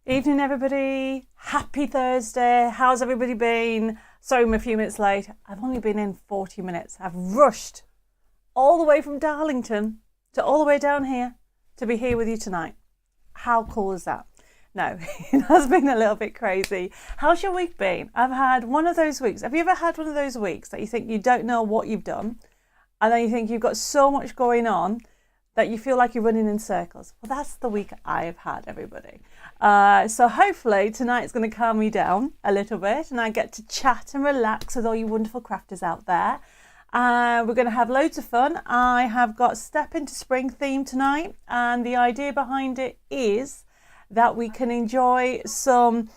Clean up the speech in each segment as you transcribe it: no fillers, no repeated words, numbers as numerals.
Evening, everybody. Happy Thursday. How's everybody been? Sorry, I'm a few minutes late. I've only been in 40 minutes. I've rushed all the way from Darlington to all the way down here to be here with you tonight. How cool is that? No, it has been a little bit crazy. How's your week been? I've had one of those weeks. Have you ever had one of those weeks that you think you don't know what you've done, and then you think you've got so much going on that you feel like you're running in circles? Well, that's the week I've had, everybody. So hopefully tonight's going to calm me down a little bit and I get to chat and relax with all you wonderful crafters out there. We're going to have loads of fun. I have got Step into Spring theme tonight, and the idea behind it is that we can enjoy some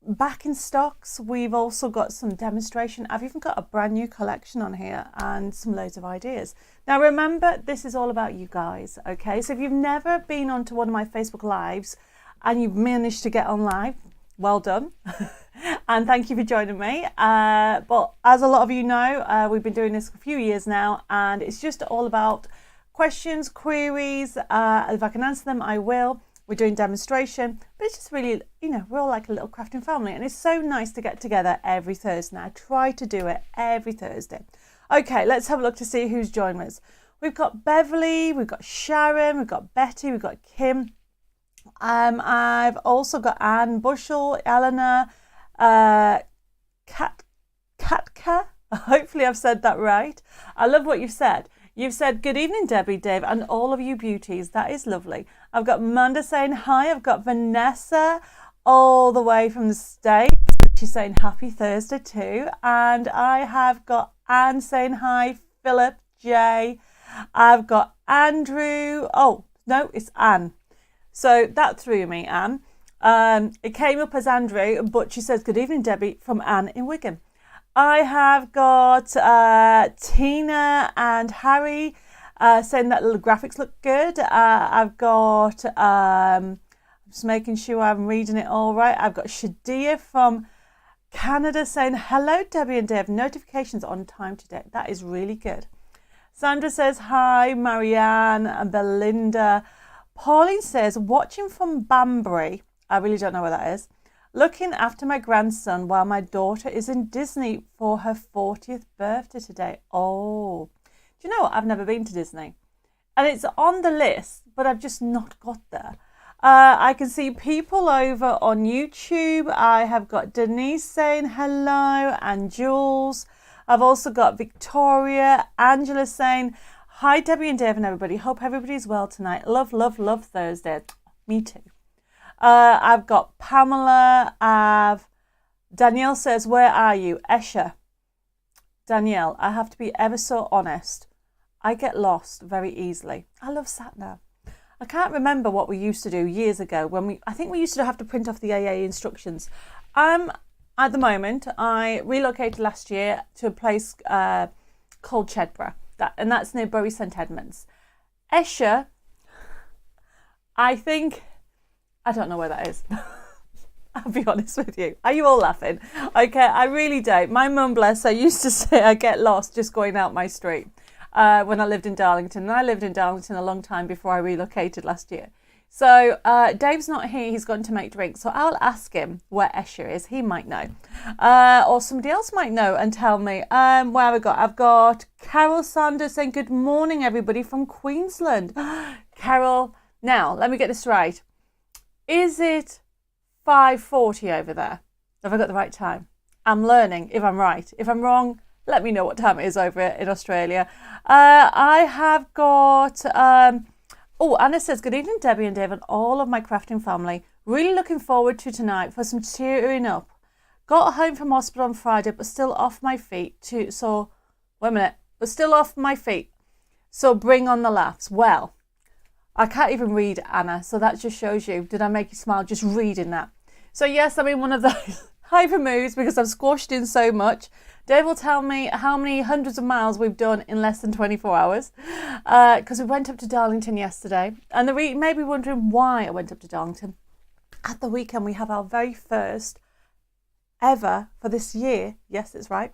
back in stocks. We've also got some demonstration. I've even got a brand new collection on here and some loads of ideas. Now remember, this is all about you guys, okay? So if you've never been onto one of my Facebook Lives and you've managed to get on live, well done. And thank you for joining me. But as a lot of you know, we've been doing this for a few years now, and it's just all about questions, queries. If I can answer them, I will. We're doing demonstration, but it's just really, we're all like a little crafting family, and it's so nice to get together every Thursday. I try to do it every Thursday. Okay, let's have a look to see who's joined us. We've got Beverly, we've got Sharon, we've got Betty, we've got Kim. I've also got Anne, Bushel, Eleanor, Katka. Hopefully I've said that right. I love what you've said. You've said, good evening, Debbie, Dave, and all of you beauties. That is lovely. I've got Amanda saying hi. I've got Vanessa all the way from the States. She's saying happy Thursday too. And I have got Anne saying hi, Philip, Jay. I've got Andrew. Oh, no, it's Anne. So that threw me, Anne. It came up as Andrew, but she says, good evening, Debbie, from Anne in Wigan. I have got Tina and Harry saying that the graphics look good. I've got, I'm just making sure I'm reading it all right. I've got Shadia from Canada saying, hello, Debbie and Dave. Notifications on time today. That is really good. Sandra says, hi, Marianne and Belinda. Pauline says, watching from Banbury. I really don't know where that is. Looking after my grandson while my daughter is in Disney for her 40th birthday today. Oh, do you know what? I've never been to Disney. And it's on the list, but I've just not got there. I can see people over on YouTube. I have got Denise saying hello and Jules. I've also got Victoria, Angela saying, hi, Debbie and Dave and everybody. Hope everybody's well tonight. Love, love, love Thursday. Me too. I've got Pamela. Danielle says, where are you? Esher. Danielle, I have to be ever so honest. I get lost very easily. I love sat-nav. I can't remember what we used to do years ago when I think we used to have to print off the AA instructions. At the moment, I relocated last year to a place called Chedborough, and that's near Bury St Edmunds. Esher, I don't know where that is. I'll be honest with you. Are you all laughing? Okay, I really don't. My mum, bless her, used to say I get lost just going out my street when I lived in Darlington. And I lived in Darlington a long time before I relocated last year. So Dave's not here. He's gone to make drinks. So I'll ask him where Esher is. He might know. Or somebody else might know and tell me. Where have I got? I've got Carol Sanders saying, good morning, everybody from Queensland. Carol, now, let me get this right. Is it 5:40 over there? Have I got the right time? I'm learning if I'm right. If I'm wrong, let me know what time it is over in Australia. I have got... Anna says, good evening, Debbie and Dave and all of my crafting family. Really looking forward to tonight for some cheering up. Got home from hospital on Friday, but still off my feet. But still off my feet. So bring on the laughs. Well, I can't even read, Anna, so that just shows you. Did I make you smile just reading that? So yes, I'm in one of those hyper moods because I've squashed in so much. Dave will tell me how many hundreds of miles we've done in less than 24 hours because we went up to Darlington yesterday. And you may be wondering why I went up to Darlington. At the weekend, we have our very first ever for this year, yes, it's right,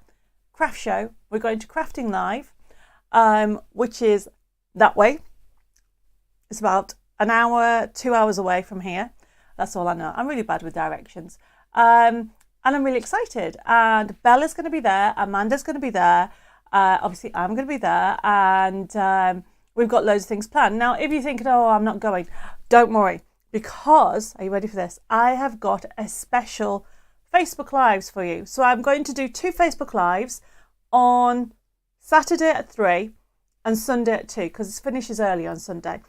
craft show. We're going to Crafting Live, which is that way. It's about an hour, 2 hours away from here. That's all I know. I'm really bad with directions. And I'm really excited. And Bella's going to be there. Amanda's going to be there. Obviously, I'm going to be there. And we've got loads of things planned. Now, if you're thinking, oh, I'm not going, don't worry. Because, are you ready for this? I have got a special Facebook Lives for you. So I'm going to do 2 Facebook Lives on Saturday at 3 and Sunday at 2, because it finishes early on Sunday.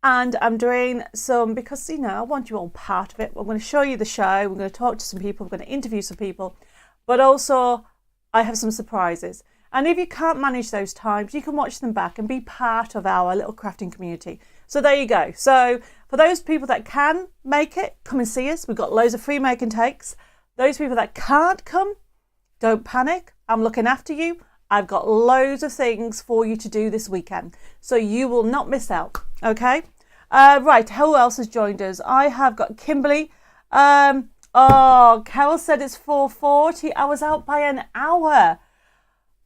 And I'm doing some, because, you know, I want you all part of it. I'm going to show you the show. We're going to talk to some people. We're going to interview some people. But also, I have some surprises. And if you can't manage those times, you can watch them back and be part of our little crafting community. So there you go. So for those people that can make it, come and see us. We've got loads of free make and takes. Those people that can't come, don't panic. I'm looking after you. I've got loads of things for you to do this weekend. So you will not miss out. Okay? Right, who else has joined us? I have got Kimberly. Carol said it's 4:40. I was out by an hour.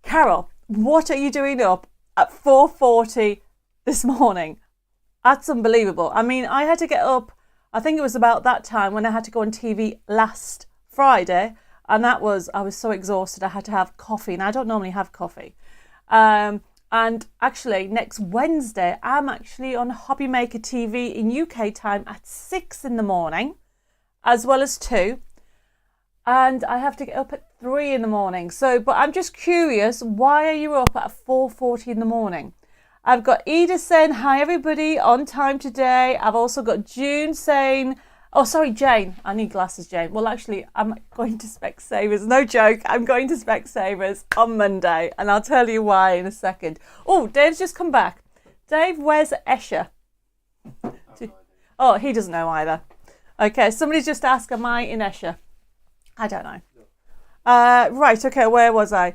Carol, what are you doing up at 4:40 this morning? That's unbelievable. I mean, I had to get up, I think it was about that time when I had to go on TV last Friday. And I was so exhausted. I had to have coffee, and I don't normally have coffee. And actually, next Wednesday, I'm actually on Hobby Maker TV in UK time at 6 in the morning, as well as 2. And I have to get up at 3 in the morning. So, but I'm just curious, why are you up at 4:40 in the morning? I've got Edith saying, hi everybody, on time today. I've also got June saying, oh, sorry, Jane. I need glasses, Jane. Well, actually, I'm going to Specsavers. No joke. I'm going to Specsavers on Monday, and I'll tell you why in a second. Oh, Dave's just come back. Dave, where's Esher? Oh, he doesn't know either. Okay, somebody's just asked, am I in Esher? I don't know. Right, okay, where was I?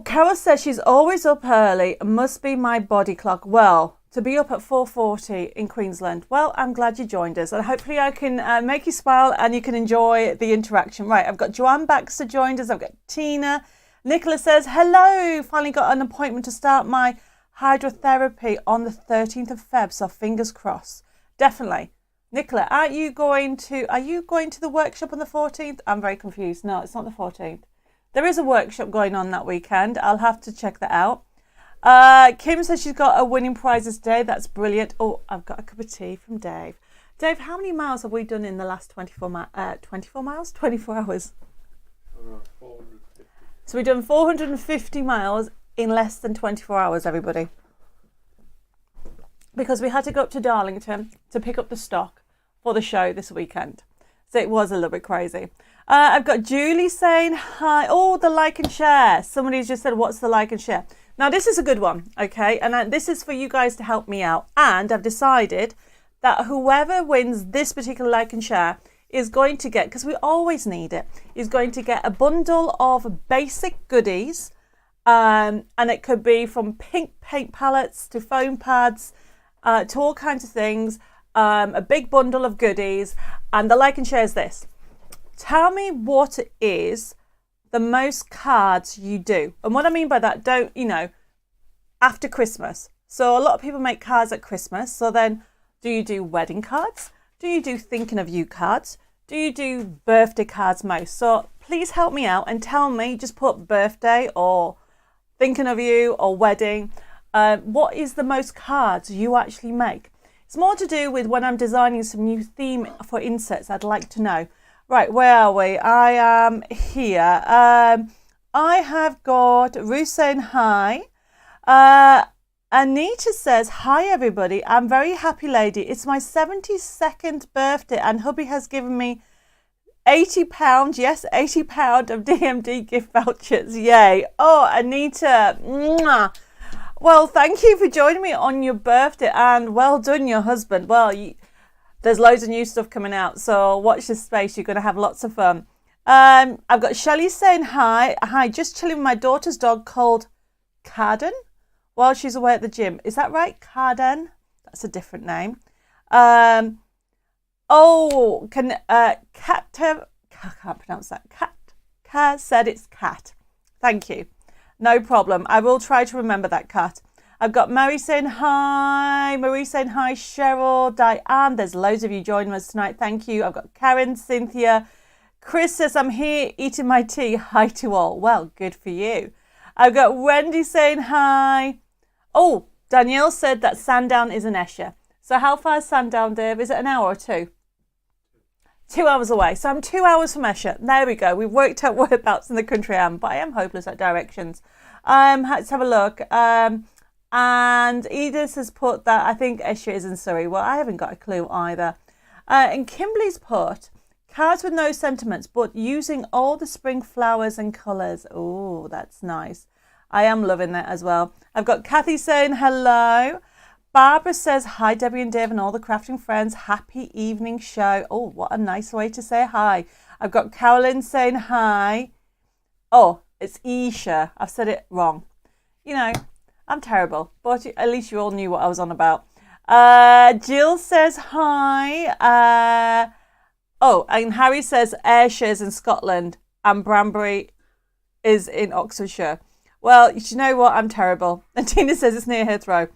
Carol says she's always up early. Must be my body clock. Well, to be up at 4:40 in Queensland. Well, I'm glad you joined us, and hopefully I can make you smile and you can enjoy the interaction. Right, I've got Joanne Baxter joined us. I've got Tina. Nicola says, hello, finally got an appointment to start my hydrotherapy on the 13th of Feb, so fingers crossed. Definitely. Nicola, are you going to the workshop on the 14th? I'm very confused. No, it's not the 14th. There is a workshop going on that weekend. I'll have to check that out. Kim says she's got a winning prizes today. That's brilliant. Oh, I've got a cup of tea from Dave. Dave, how many miles have we done in the last 24 hours? 450. So we've done 450 miles in less than 24 hours, everybody. Because we had to go up to Darlington to pick up the stock for the show this weekend. So it was a little bit crazy. I've got Julie saying hi. Oh, the like and share. Somebody's just said, what's the like and share? Now, this is a good one, okay? And this is for you guys to help me out. And I've decided that whoever wins this particular like and share is going to get, because we always need it, is going to get a bundle of basic goodies. And it could be from pink paint palettes to foam pads to all kinds of things. A big bundle of goodies. And the like and share is this. Tell me what is the most cards you do. And what I mean by that, after Christmas. So a lot of people make cards at Christmas. So then, do you do wedding cards? Do you do thinking of you cards? Do you do birthday cards most? So please help me out and tell me, just put birthday or thinking of you or wedding. What is the most cards you actually make? It's more to do with when I'm designing some new theme for inserts. I'd like to know. Right, where are we? I am here. I have got Ruth saying hi. Anita says, hi everybody. I'm very happy lady. It's my 72nd birthday and hubby has given me £80. Yes, £80 of DMD gift vouchers. Yay. Oh, Anita. Mwah. Well, thank you for joining me on your birthday and well done, your husband. Well, there's loads of new stuff coming out, so watch this space. You're going to have lots of fun. I've got Shelley saying hi. Hi, just chilling with my daughter's dog called Carden while she's away at the gym. Is that right? Carden? That's a different name. Cat, I can't pronounce that. Cat said it's cat. Thank you. No problem. I will try to remember that, Cat. I've got Mary saying hi, Marie saying hi, Cheryl, Diane. There's loads of you joining us tonight. Thank you. I've got Karen, Cynthia. Chris says, I'm here eating my tea. Hi to all. Well, good for you. I've got Wendy saying hi. Oh, Danielle said that Sandown is in Esher. So how far is Sandown, Dave? Is it an hour or two? 2 hours away. So I'm 2 hours from Esher. There we go. We've worked out whereabouts in the country I am, but I am hopeless at directions. Let's have a look. And Edith has put that I think Esher is in Surrey. Well, I haven't got a clue either. And Kimberly's put cards with no sentiments, but using all the spring flowers and colours. Oh, that's nice. I am loving that as well. I've got Kathy saying hello. Barbara says, hi, Debbie and Dave and all the crafting friends. Happy evening show. Oh, what a nice way to say hi. I've got Carolyn saying hi. Oh, it's Isha. I've said it wrong. You know, I'm terrible, but at least you all knew what I was on about. Jill says hi. Oh, and Harry says Ayrshire is in Scotland and Branbury is in Oxfordshire. Well, you know what? I'm terrible. And Tina says it's near Heathrow.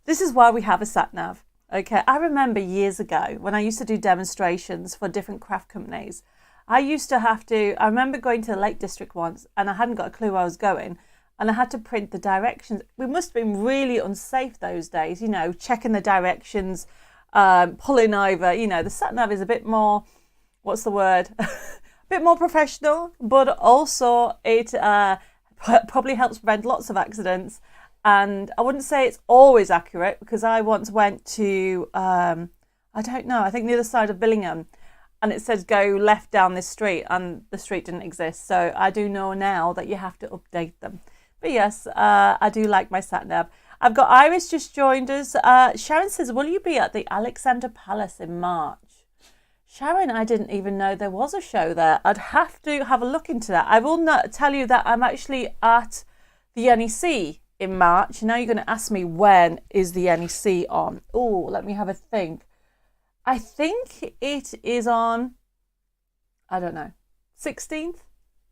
This is why we have a sat-nav. Okay, I remember years ago when I used to do demonstrations for different craft companies. I remember going to the Lake District once and I hadn't got a clue where I was going and I had to print the directions. We must have been really unsafe those days, you know, checking the directions, pulling over. You know, the sat-nav is a bit more, what's the word? A bit more professional, but also it probably helps prevent lots of accidents. And I wouldn't say it's always accurate because I once went to, I don't know, I think the other side of Billingham, and it says go left down this street and the street didn't exist. So I do know now that you have to update them. But yes, I do like my sat-nav. I've got Iris just joined us. Sharon says, will you be at the Alexander Palace in March? Sharon, I didn't even know there was a show there. I'd have to have a look into that. I will not tell you that I'm actually at the NEC in March. Now you're going to ask me when is the NEC on. Oh, let me have a think. I think it is on, I don't know, 16th?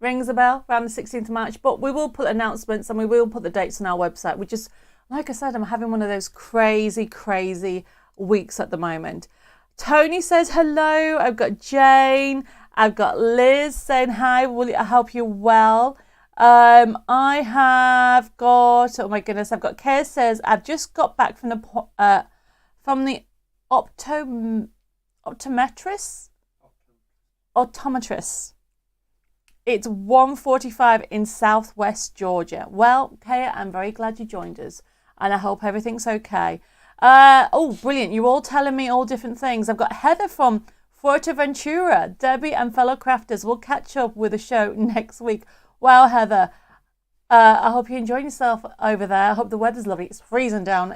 Rings a bell, around the 16th of March. But we will put announcements and we will put the dates on our website. We just, like I said, I'm having one of those crazy, crazy weeks at the moment. Tony says hello. I've got Jane. I've got Liz saying hi. I hope you're well. I have got, oh my goodness, I've got Kay says, I've just got back from the optometrist. It's 1:45 in Southwest Georgia. Well, Kay, I'm very glad you joined us and I hope everything's okay. Oh, brilliant. You're all telling me all different things. I've got Heather from Fuerteventura. Debbie and fellow crafters will catch up with the show next week. Wow, Heather. I hope you're enjoying yourself over there. I hope the weather's lovely. It's freezing down.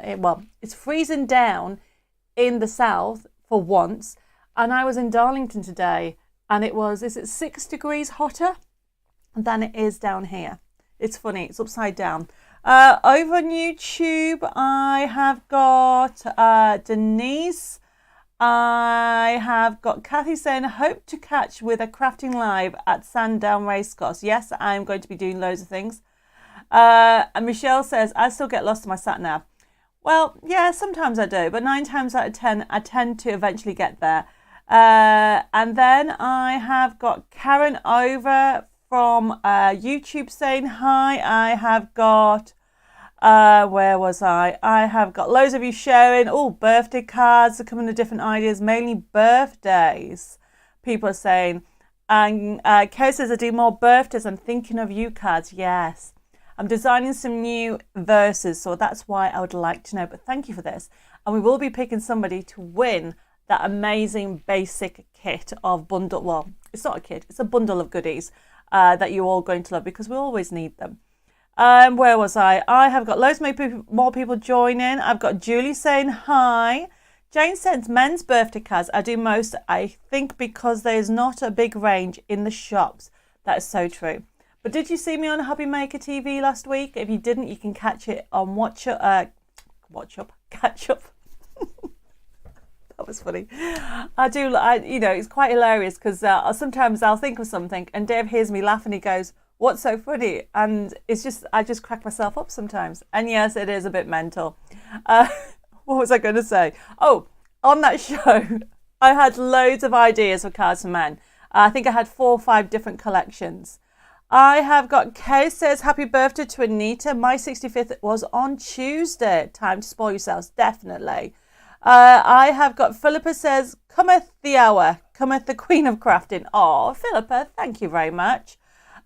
It's freezing down in the south for once. And I was in Darlington today and is it 6 degrees hotter than it is down here? It's funny. It's upside down. Over on YouTube, I have got Denise. I have got Kathy saying, hope to catch with a crafting live at Sandown Racecourse. Yes, I'm going to be doing loads of things. And Michelle says, I still get lost in my sat-nav. Well, yeah, sometimes I do, but 9 times out of 10, I tend to eventually get there. And then I have got Karen over from YouTube saying hi. I have got, where was I? I have got loads of you sharing. Oh, birthday cards are coming to different ideas, mainly birthdays. People are saying. And Kay says, I do more birthdays. I'm thinking of you cards. Yes. I'm designing some new verses, so that's why I would like to know. But thank you for this. And we will be picking somebody to win that amazing basic kit of bundle. Well, it's not a kit. It's a bundle of goodies that you're all going to love because we always need them. Where was I? I have got loads more people joining. I've got Julie saying hi. Jane says men's birthday cards. I do most, I think, because there's not a big range in the shops. That is so true. But did you see me on Hobby Maker TV last week? If you didn't, you can catch it on catch up. That was funny. You know, it's quite hilarious because sometimes I'll think of something and Dave hears me laugh and he goes, what's so funny, and it's just, I just crack myself up sometimes. And yes, it is a bit mental. What was I going to say? Oh, on that show, I had loads of ideas for cards for men. I think I had 4 or 5 different collections. I have got Kay says, happy birthday to Anita. My 65th was on Tuesday. Time to spoil yourselves, definitely. I have got Philippa says, cometh the hour, cometh the queen of crafting. Oh, Philippa, thank you very much.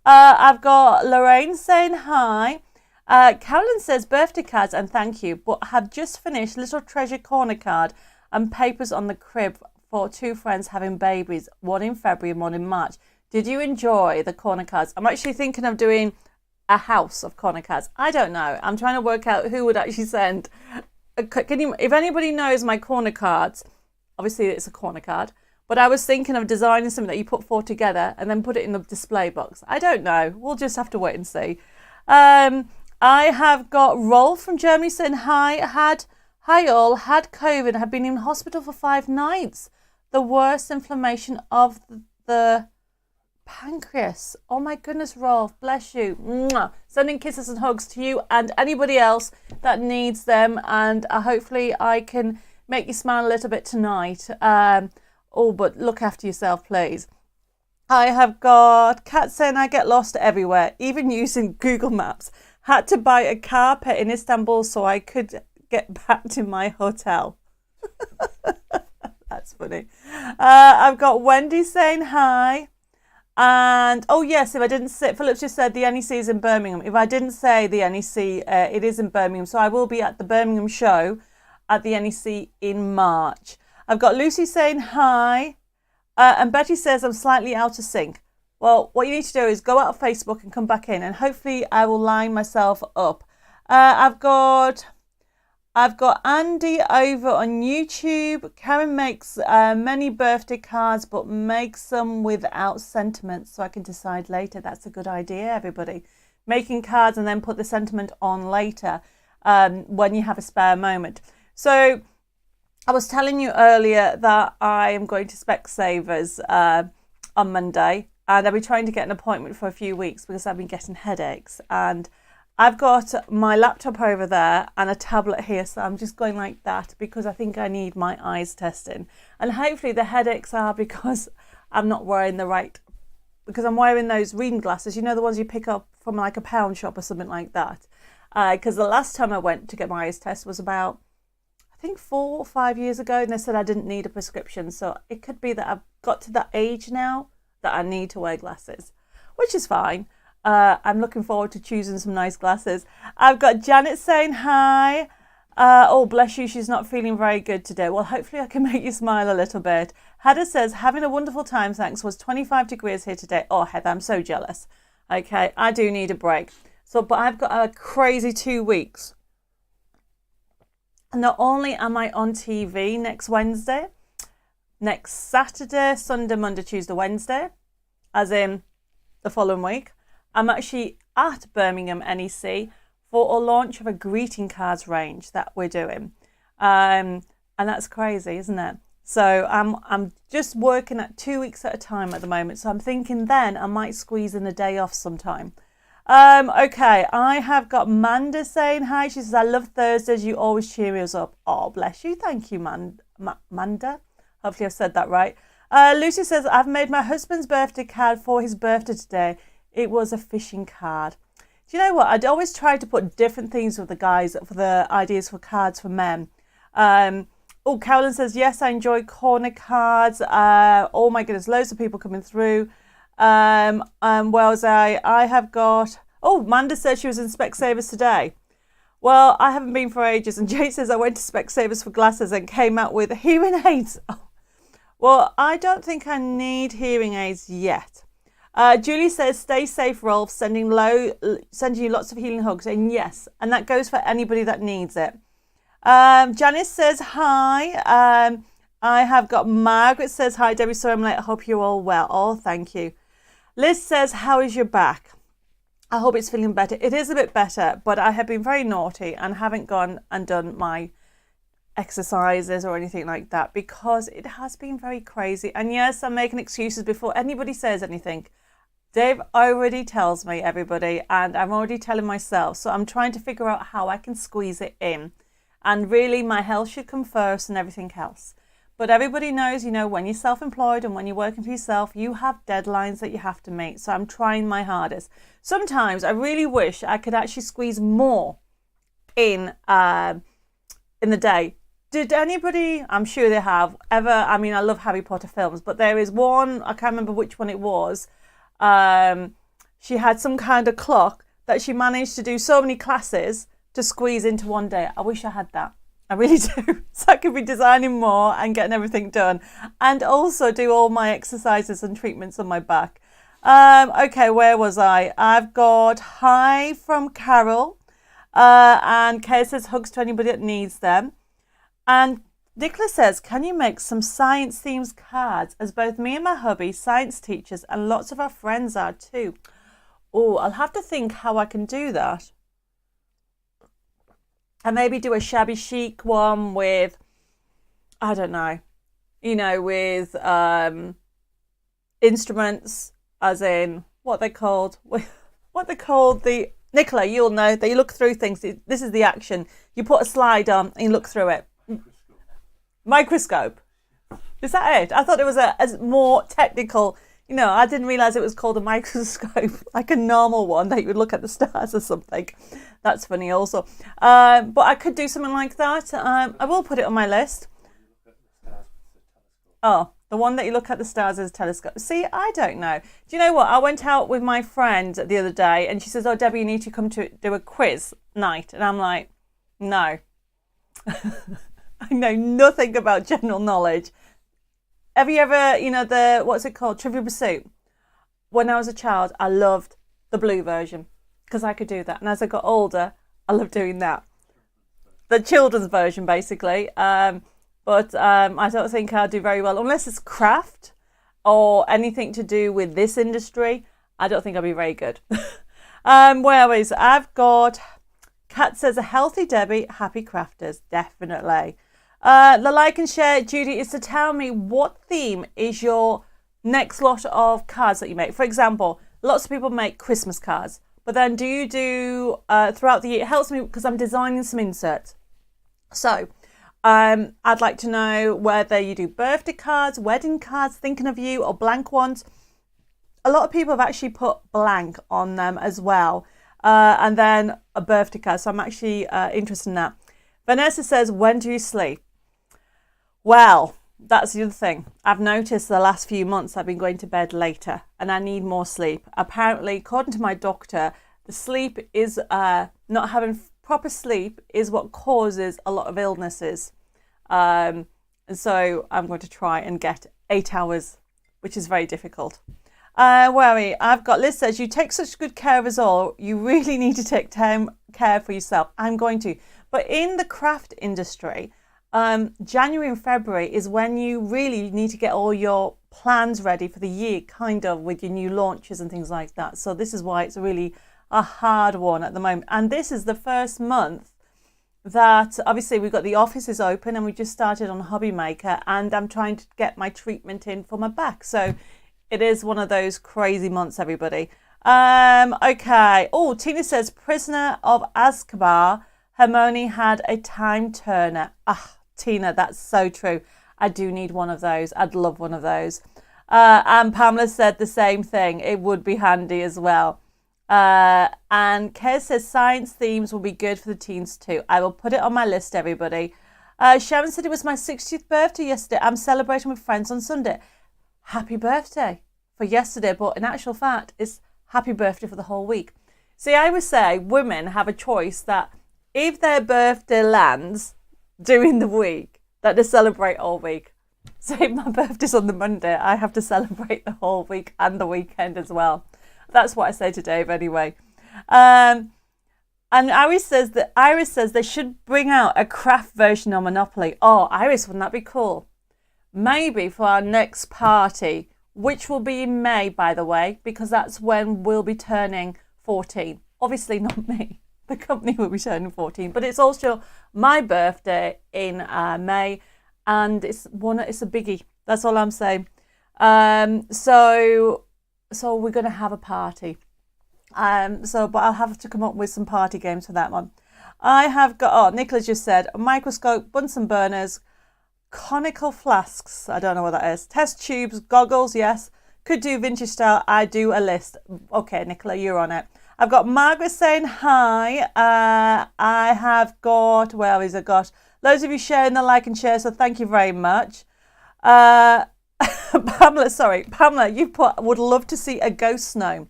I've got Lorraine saying hi. Carolyn says, birthday cards and thank you, but have just finished Little Treasure Corner card and papers on the crib for 2 friends having babies, one in February and one in March. Did you enjoy the corner cards? I'm actually thinking of doing a house of corner cards. I don't know. I'm trying to work out who would actually send. If anybody knows my corner cards, obviously it's a corner card, but I was thinking of designing something that you put 4 together and then put it in the display box. I don't know. We'll just have to wait and see. I have got Rolf from Germany saying hi. Hi all. Had COVID. Have been in hospital for 5 nights. The worst inflammation of the pancreas. Oh my goodness, Rolf, bless you. Mwah. Sending kisses and hugs to you and anybody else that needs them, and hopefully I can make you smile a little bit tonight. But look after yourself, please. I have got Kat saying, I get lost everywhere, even using Google Maps. Had to buy a carpet in Istanbul so I could get back to my hotel. That's funny. I've got Wendy saying hi. And oh yes, if I didn't say, Philip just said the NEC is in Birmingham. If I didn't say the NEC, it is in Birmingham. So I will be at the Birmingham show at the NEC in March. I've got Lucy saying hi. And Betty says I'm slightly out of sync. Well, what you need to do is go out of Facebook and come back in, and hopefully I will line myself up. I've got Andy over on YouTube. Karen makes many birthday cards, but makes them without sentiment, so I can decide later. That's a good idea, everybody. Making cards and then put the sentiment on later when you have a spare moment. So I was telling you earlier that I am going to Specsavers on Monday, and I'll be trying to get an appointment for a few weeks because I've been getting headaches, and I've got my laptop over there and a tablet here, so I'm just going like that because I think I need my eyes testing. And hopefully the headaches are because I'm not wearing because I'm wearing those reading glasses, you know, the ones you pick up from like a pound shop or something like that. Because the last time I went to get my eyes tested was about, I think 4 or 5 years ago, and they said I didn't need a prescription. So it could be that I've got to that age now that I need to wear glasses, which is fine. I'm looking forward to choosing some nice glasses. I've got Janet saying hi. Oh, bless you, she's not feeling very good today. Well, hopefully I can make you smile a little bit. Heather says, having a wonderful time, thanks. Was 25 degrees here today. Oh, Heather, I'm so jealous. Okay, I do need a break. But I've got a crazy 2 weeks. Not only am I on TV next Wednesday, next Saturday, Sunday, Monday, Tuesday, Wednesday, as in the following week, I'm actually at Birmingham NEC for a launch of a greeting cards range that we're doing. And that's crazy, isn't it? So I'm just working at 2 weeks at a time at the moment. So I'm thinking then I might squeeze in a day off sometime. Okay, I have got Manda saying hi. She says, I love Thursdays. You always cheer us up. Oh, bless you. Thank you, Manda. Hopefully I've said that right. Lucy says, I've made my husband's birthday card for his birthday today. It was a fishing card. Do you know what? I'd always try to put different things with the guys for the ideas for cards for men. Carolyn says, yes, I enjoy corner cards. Oh my goodness, loads of people coming through. Where was I? I have got, Manda said she was in Specsavers today. Well, I haven't been for ages. And Jay says, I went to Specsavers for glasses and came out with hearing aids. Well, I don't think I need hearing aids yet. Julie says, stay safe, Rolf, sending you lots of healing hugs. And yes, and that goes for anybody that needs it. Janice says, hi. I have got Margaret says, hi, Debbie, sorry I'm late. I hope you're all well. Oh, thank you. Liz says, how is your back? I hope it's feeling better. It is a bit better, but I have been very naughty and haven't gone and done my exercises or anything like that because it has been very crazy. And yes, I'm making excuses before anybody says anything. Dave already tells me, everybody, and I'm already telling myself. So I'm trying to figure out how I can squeeze it in. And really, my health should come first and everything else. But everybody knows, when you're self-employed and when you're working for yourself, you have deadlines that you have to meet. So I'm trying my hardest. Sometimes I really wish I could actually squeeze more in the day. Did anybody, I'm sure they have, ever, I love Harry Potter films, but there is one, I can't remember which one it was. She had some kind of clock that she managed to do so many classes to squeeze into one day. I wish I had that. I really do. So I could be designing more and getting everything done, and also do all my exercises and treatments on my back. Okay, where was I? I've got hi from Carol, and Kay says hugs to anybody that needs them. And Nicola says, can you make some science themes cards, as both me and my hubby science teachers and lots of our friends are too. Oh, I'll have to think how I can do that. And maybe do a shabby chic one with, I don't know, with instruments, as in what they called, Nicola, you'll know, that you look through things. This is the action. You put a slide on and you look through it. Microscope. Is that it? I thought it was a more technical, I didn't realise it was called a microscope, like a normal one that you would look at the stars or something. That's funny also. But I could do something like that. I will put it on my list. Oh, the one that you look at the stars as a telescope. See, I don't know. Do you know what? I went out with my friend the other day and she says, oh, Debbie, you need to come to do a quiz night. And I'm like, no. I know nothing about general knowledge. Have you ever, what's it called? Trivial Pursuit. When I was a child, I loved the blue version because I could do that. And as I got older, I loved doing that. The children's version, basically. But I don't think I'll do very well unless it's craft or anything to do with this industry. I don't think I'll be very good. Where is I've got Kat says a healthy Debbie, happy crafters, definitely. The like and share, Judy, is to tell me what theme is your next lot of cards that you make. For example, lots of people make Christmas cards, but then do you do throughout the year? It helps me because I'm designing some inserts. So I'd like to know whether you do birthday cards, wedding cards, thinking of you, or blank ones. A lot of people have actually put blank on them as well. And then a birthday card. So I'm actually interested in that. Vanessa says, when do you sleep? Well, that's the other thing. I've noticed the last few months I've been going to bed later and I need more sleep. Apparently, according to my doctor, the sleep is not having proper sleep is what causes a lot of illnesses. And so I'm going to try and get 8 hours, which is very difficult. Where are we? I've got Liz says, you take such good care of us all. You really need to take care for yourself. I'm going to. But in the craft industry, January and February is when you really need to get all your plans ready for the year, kind of with your new launches and things like that. So this is why it's really a hard one at the moment. And this is the first month that obviously we've got the offices open and we just started on Hobby Maker and I'm trying to get my treatment in for my back. So it is one of those crazy months, everybody. Okay. Oh, Tina says, Prisoner of Azkaban, Hermione had a time turner. Ah, Tina, that's so true. I do need one of those. I'd love one of those. And Pamela said the same thing. It would be handy as well. And Kay says science themes will be good for the teens too. I will put it on my list, everybody. Sharon said it was my 60th birthday yesterday. I'm celebrating with friends on Sunday. Happy birthday for yesterday, but in actual fact, it's happy birthday for the whole week. See, I would say women have a choice that if their birthday lands during the week, that they celebrate all week. So if my birthday's on the Monday, I have to celebrate the whole week and the weekend as well. That's what I say to Dave anyway. And Iris says they should bring out a craft version of Monopoly. Oh, Iris, wouldn't that be cool? Maybe for our next party, which will be in May, by the way, because that's when we'll be turning 14. Obviously not me. The company will be turning 14, but it's also my birthday in May, and it's a biggie. That's all I'm saying. So so we're going to have a party. But I'll have to come up with some party games for that one. I have got, Nicola's just said, a microscope, Bunsen burners, conical flasks. I don't know what that is. Test tubes, goggles, yes. Could do vintage style. I do a list. Okay, Nicola, you're on it. I've got Margaret saying hi. I have got, well, is it got loads of you sharing the like and share, so thank you very much. Pamela, you put, would love to see a ghost gnome.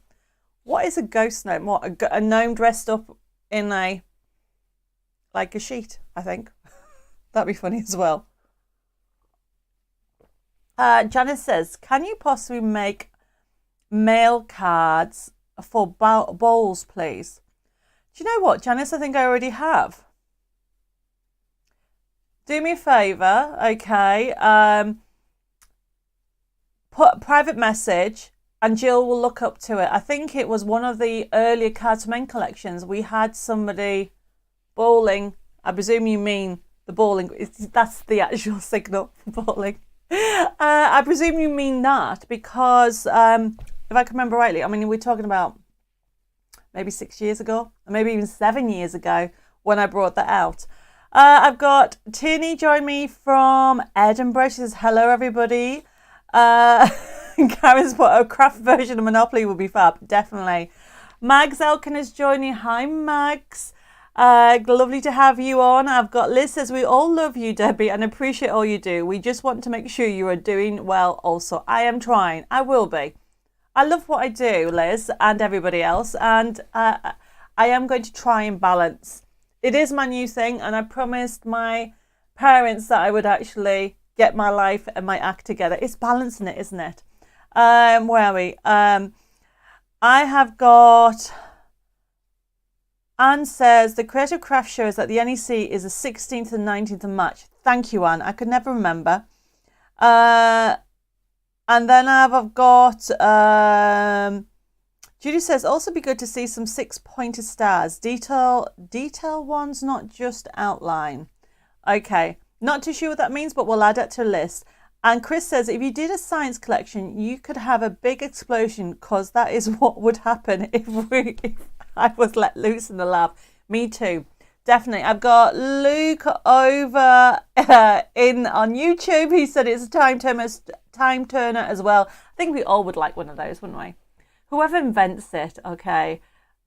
What is a ghost gnome? What, a gnome dressed up in a sheet, I think. That'd be funny as well. Janice says, can you possibly make mail cards for bowls, please? Do you know what, Janice? I think I already have. Do me a favour, okay? Put a private message and Jill will look up to it. I think it was one of the earlier Cards for Men collections. We had somebody bowling. I presume you mean the bowling. That's the actual signal for bowling. I presume you mean that because if I can remember rightly, I mean, we're talking about maybe 6 years ago, or maybe even 7 years ago when I brought that out. I've got Tierney join me from Edinburgh. She says, hello, everybody. Karen's put a craft version of Monopoly will be fab. Definitely. Mags Elkin is joining. Hi, Mags. Lovely to have you on. I've got Liz says, we all love you, Debbie, and appreciate all you do. We just want to make sure you are doing well also. I am trying. I will be. I love what I do, Liz, and everybody else. And I am going to try and balance. It is my new thing, and I promised my parents that I would actually get my life and my act together. It's balancing it, isn't it? Where are we? I have got... Anne says, the Creative Craft Show is at the NEC is the 16th and 19th of March. Thank you, Anne. I could never remember. And then I've got... Judy says, also be good to see some 6-pointed stars. Detail ones, not just outline. Okay. Not too sure what that means, but we'll add it to a list. And Chris says, if you did a science collection, you could have a big explosion because that is what would happen if I was let loose in the lab. Me too. Definitely. I've got Luke over on YouTube. He said it's a time turner as well. I think we all would like one of those, wouldn't we? Whoever invents it, okay.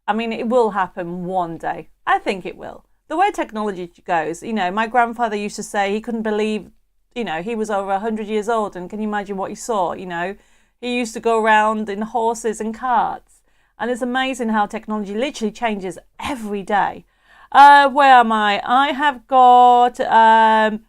I mean, it will happen one day. I think it will. The way technology goes, my grandfather used to say he couldn't believe, he was over 100 years old. And can you imagine what he saw? He used to go around in horses and carts. And it's amazing how technology literally changes every day. Where am I? I have got, where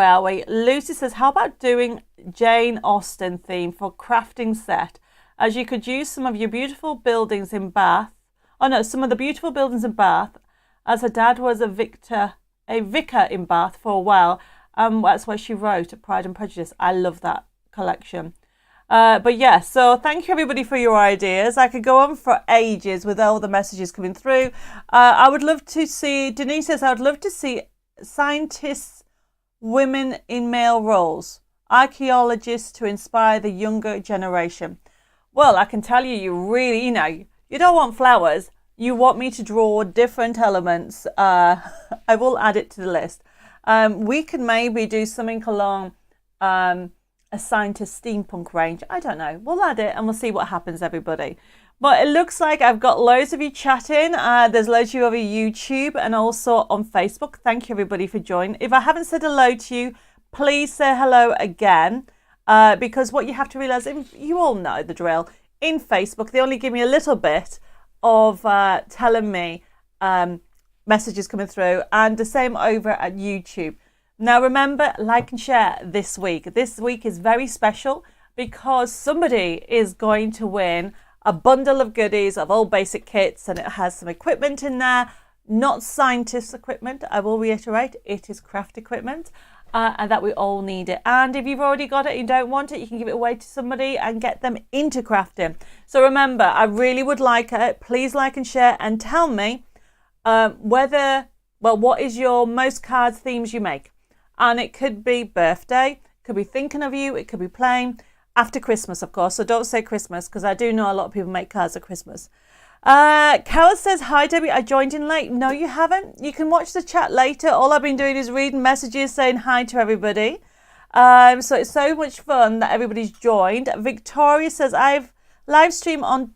are we? Lucy says, how about doing Jane Austen theme for crafting set? As you could use some of your beautiful buildings in Bath. Oh no, some of the beautiful buildings in Bath. As her dad was a vicar in Bath for a while. That's why she wrote Pride and Prejudice. I love that collection. But yeah, so thank you everybody for your ideas. I could go on for ages with all the messages coming through. I would love to see, Denise says, I would love to see scientists, women in male roles, archaeologists to inspire the younger generation. Well, I can tell you, you really, you don't want flowers. You want me to draw different elements. I will add it to the list. We can maybe do something along a scientist steampunk range. I don't know. We'll add it and we'll see what happens, everybody. But it looks like I've got loads of you chatting. There's loads of you over YouTube and also on Facebook. Thank you, everybody, for joining. If I haven't said hello to you, please say hello again. Because what you have to realise, you all know the drill, in Facebook, they only give me a little bit of telling me messages coming through, and the same over at YouTube. Now remember, like and share this week. This week is very special because somebody is going to win a bundle of goodies of all basic kits, and it has some equipment in there, not scientist equipment. I will reiterate, it is craft equipment. And that we all need it. And if you've already got it and you don't want it, you can give it away to somebody and get them into crafting. So remember, I really would like it. Please like and share and tell me what is your most cards themes you make. And it could be birthday, it could be thinking of you, it could be plain. after Christmas, of course. So don't say Christmas, because I do know a lot of people make cards at Christmas. Carol says, hi Debbie, I joined in late. No, you haven't. You can watch the chat later. All I've been doing is reading messages saying hi to everybody. So it's so much fun that everybody's joined. Victoria says, I've live stream on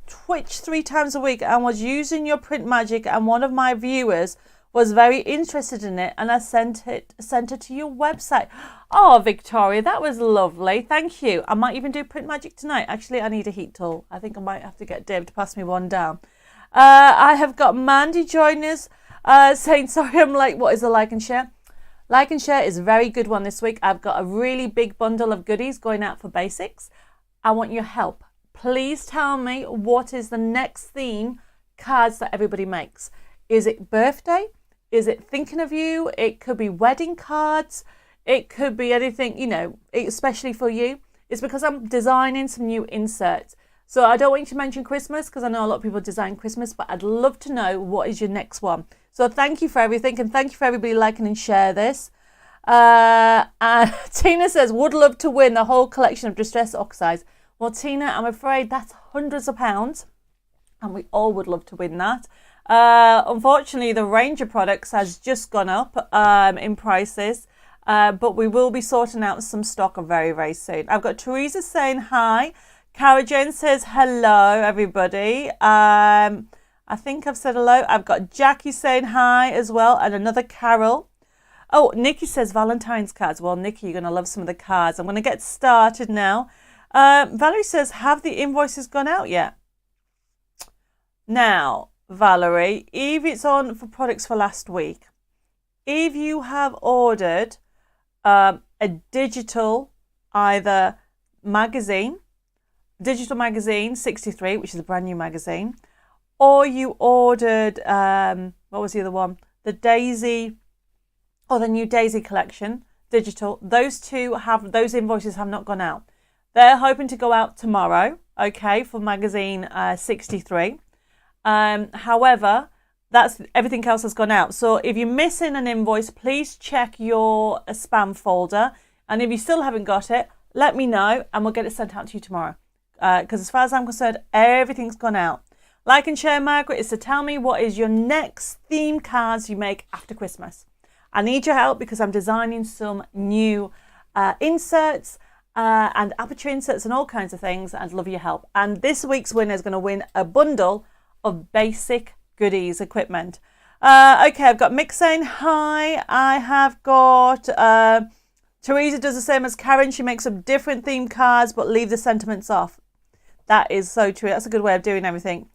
Twitch 3 times a week and was using your print magic, and one of my viewers was very interested in it, and I sent it to your website. Oh, Victoria, that was lovely. Thank you. I might even do print magic tonight. Actually, I need a heat tool. I think I might have to get Dave to pass me one down. I have got Mandy joining us, saying, sorry, I'm late. What is a like and share? Like and share is a very good one this week. I've got a really big bundle of goodies going out for basics. I want your help. Please tell me, what is the next theme cards that everybody makes? Is it birthday? Is it thinking of you? It could be wedding cards. It could be anything, you know, especially for you. It's because I'm designing some new inserts. So I don't want you to mention Christmas, because I know a lot of people design Christmas, but I'd love to know what is your next one. So thank you for everything, and thank you for everybody liking and share this. And Tina says, would love to win the whole collection of Distress Oxides. Well, Tina, I'm afraid that's hundreds of pounds, and we all would love to win that. Unfortunately, the range of products has just gone up in prices. But we will be sorting out some stock very, very soon. I've got Teresa saying hi. Cara Jane says hello, everybody. I think I've said hello. I've got Jackie saying hi as well, and another Carol. Oh, Nikki says Valentine's cards. Well, Nikki, you're going to love some of the cards. I'm going to get started now. Valerie says, have the invoices gone out yet? Now, Valerie, if it's on for products for last week, if you have ordered a digital, either magazine, digital magazine 63, which is a brand new magazine, or you ordered, what was the other one? The Daisy, or the new Daisy collection, digital, those invoices have not gone out. They're hoping to go out tomorrow, okay, for magazine 63. However, that's everything else has gone out. So if you're missing an invoice, please check your spam folder. And if you still haven't got it, let me know and we'll get it sent out to you tomorrow. Because as far as I'm concerned, everything's gone out. Like and share, Margaret, is to tell me what is your next theme cards you make after Christmas. I need your help because I'm designing some new inserts and aperture inserts and all kinds of things. I'd love your help. And this week's winner is going to win a bundle of basic goodies equipment. Okay, I've got Mick saying hi. I have got Teresa does the same as Karen. She makes up different theme cards but leave the sentiments off. That is so true. That's a good way of doing everything.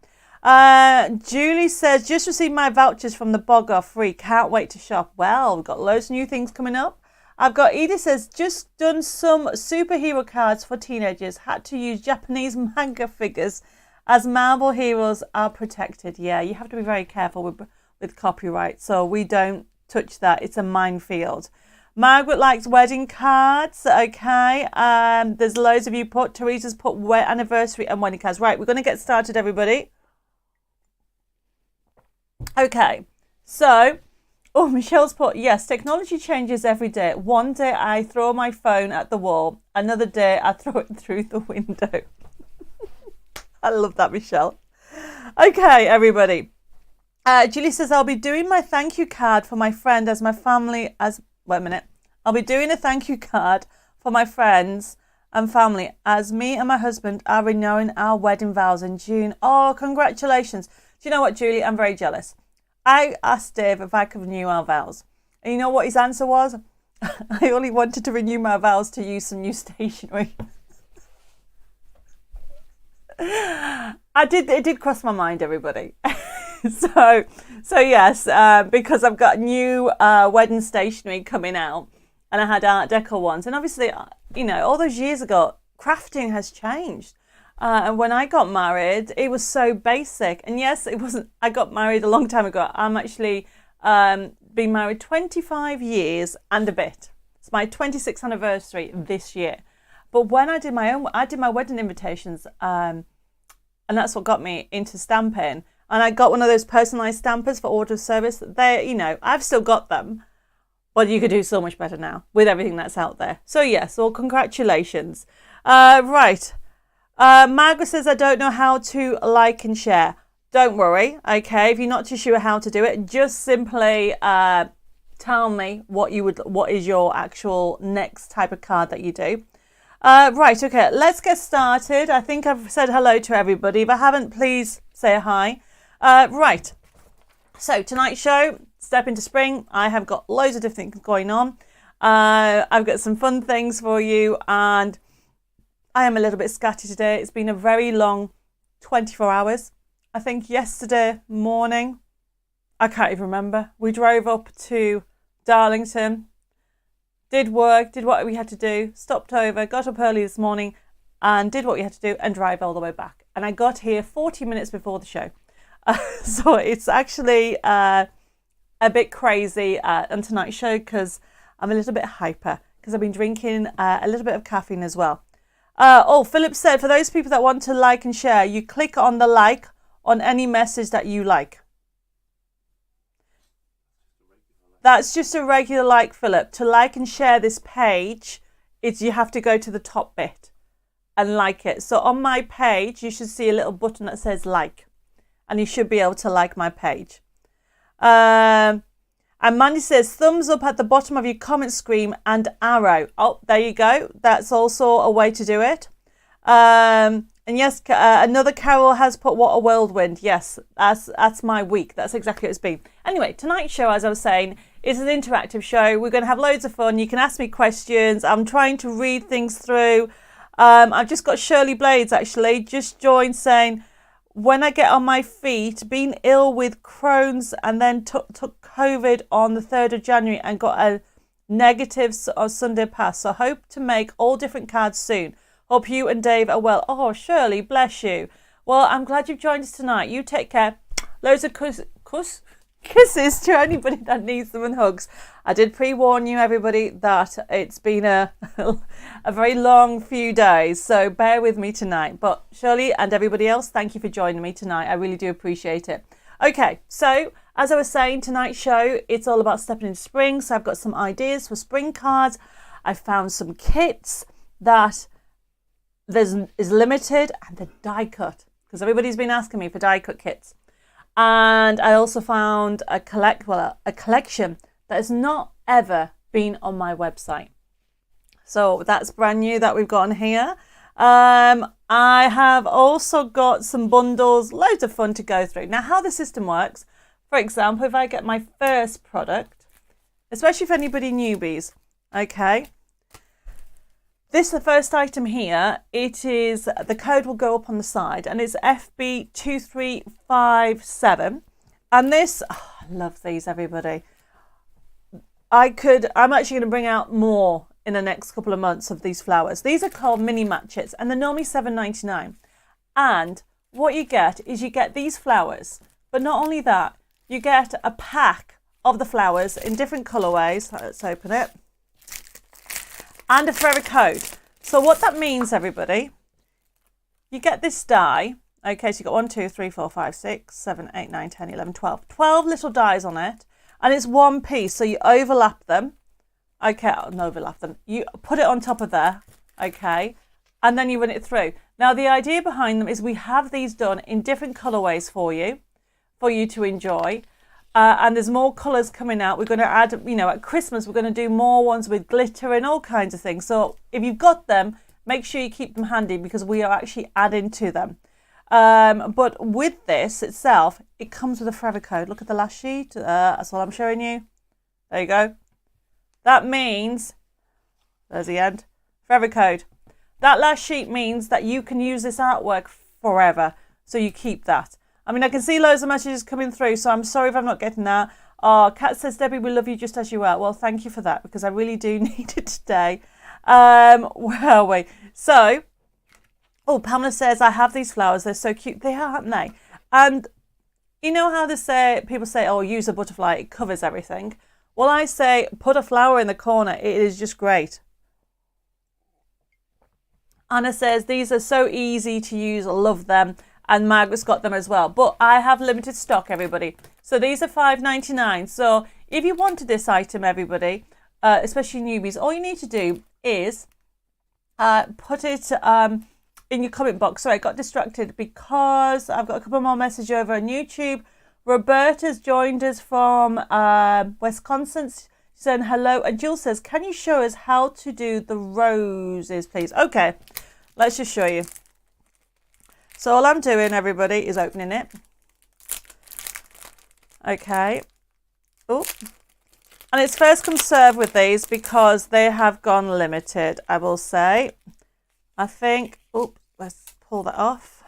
Julie says, just received my vouchers from the Bog Off free. Can't wait to shop. Well, we've got loads of new things coming up. I've got Edith says, just done some superhero cards for teenagers. Had to use Japanese manga figures as Marvel heroes are protected. Yeah, you have to be very careful with copyright. So we don't touch that. It's a minefield. Margaret likes wedding cards. Okay. There's loads of you put. Teresa's put anniversary and wedding cards. Right, we're going to get started, everybody. Okay. So, oh, Michelle's put, yes, technology changes every day. One day I throw my phone at the wall. Another day I throw it through the window. I love that, Michelle. Okay, everybody. Julie says, I'll be doing my thank you card for my friend as my family as... Wait a minute. I'll be doing a thank you card for my friends and family as me and my husband are renewing our wedding vows in June. Oh, congratulations. Do you know what, Julie? I'm very jealous. I asked Dave if I could renew our vows. And you know what his answer was? I only wanted to renew my vows to use some new stationery. It did cross my mind, everybody. so yes, because I've got new wedding stationery coming out, and I had Art Deco ones, and obviously, you know, all those years ago, crafting has changed. And when I got married, it was so basic. And yes, it wasn't. I got married a long time ago. I'm actually been married 25 years and a bit. It's my 26th anniversary this year. But when I did my wedding invitations, and that's what got me into stamping. And I got one of those personalised stampers for order of service. They, you know, I've still got them, but you could do so much better now with everything that's out there. So yes, well, congratulations. Right. Margaret says, I don't know how to like and share. Don't worry, okay? If you're not too sure how to do it, just simply tell me what is your actual next type of card that you do. Right, okay, let's get started. I think I've said hello to everybody. If I haven't, please say hi. Right, so tonight's show, Step into Spring. I have got loads of different things going on. I've got some fun things for you, and I am a little bit scatty today. It's been a very long 24 hours. I think yesterday morning, I can't even remember. We drove up to Darlington, did work, did what we had to do, stopped over, got up early this morning and did what we had to do and drive all the way back. And I got here 40 minutes before the show. So it's actually a bit crazy on tonight's show because I'm a little bit hyper because I've been drinking a little bit of caffeine as well. Philip said, for those people that want to like and share, you click on the like on any message that you like. That's just a regular like, Philip. To like and share this page, you have to go to the top bit and like it. So on my page, you should see a little button that says like, and you should be able to like my page. And Mandy says, thumbs up at the bottom of your comment screen and arrow. Oh, there you go. That's also a way to do it. And yes, another Carol has put, what a whirlwind. Yes, that's my week. That's exactly what it's been. Anyway, tonight's show, as I was saying, is an interactive show. We're going to have loads of fun. You can ask me questions. I'm trying to read things through. I've just got Shirley Blades, actually, just joined saying, when I get on my feet, being ill with Crohn's and then took COVID on the 3rd of January and got a negative Sunday pass. So hope to make all different cards soon. Hope you and Dave are well. Oh, Shirley, bless you. Well, I'm glad you've joined us tonight. You take care. Loads of kisses to anybody that needs them and hugs. I did pre-warn you, everybody, that it's been a very long few days. So bear with me tonight. But Shirley and everybody else, thank you for joining me tonight. I really do appreciate it. Okay, so as I was saying, tonight's show, it's all about stepping into spring. So I've got some ideas for spring cards. I found some kits that is limited and the die cut, because everybody's been asking me for die cut kits. And I also found a collection that has not ever been on my website. So that's brand new that we've got on here. I have also got some bundles, loads of fun to go through. Now, how the system works, for example, if I get my first product, especially for anybody newbies, okay, this is the first item here. It is, the code will go up on the side and it's FB2357. And this, oh, I love these, everybody. I'm actually going to bring out more in the next couple of months of these flowers. These are called mini matchets and they're normally $7.99. And what you get is you get these flowers, but not only that, you get a pack of the flowers in different colorways. Let's open it. And a forever code. So what that means, everybody, you get this die. Okay, so you've got 1, 2, 3, 4, 5, 6, 7, 8, 9, 10, 11, 12. 12 little dies on it. And it's one piece. So you overlap them. Okay, not overlap them. You put it on top of there. Okay. And then you run it through. Now, the idea behind them is we have these done in different colorways for you to enjoy. And there's more colours coming out. We're going to add, at Christmas, we're going to do more ones with glitter and all kinds of things. So if you've got them, make sure you keep them handy because we are actually adding to them. But with this itself, it comes with a forever code. Look at the last sheet. That's all I'm showing you. There you go. That means, there's the end, forever code. That last sheet means that you can use this artwork forever. So you keep that. I mean, I can see loads of messages coming through, so I'm sorry if I'm not getting that. Oh, Kat says, Debbie, we love you just as you are. Well, thank you for that, because I really do need it today. Where are we? So, Pamela says, I have these flowers. They're so cute. They are, aren't they? And you know how people say, oh, use a butterfly. It covers everything. Well, I say, put a flower in the corner. It is just great. Anna says, these are so easy to use. I love them. And Margaret's got them as well. But I have limited stock, everybody. So these are $5.99. So if you wanted this item, everybody, especially newbies, all you need to do is put it in your comment box. Sorry, I got distracted because I've got a couple more messages over on YouTube. Roberta's joined us from Wisconsin. She's saying hello. And Jill says, can you show us how to do the roses, please? Okay, let's just show you. So all I'm doing, everybody, is opening it. Okay. Oh. And it's first come served with these because they have gone limited, I will say. I think, let's pull that off.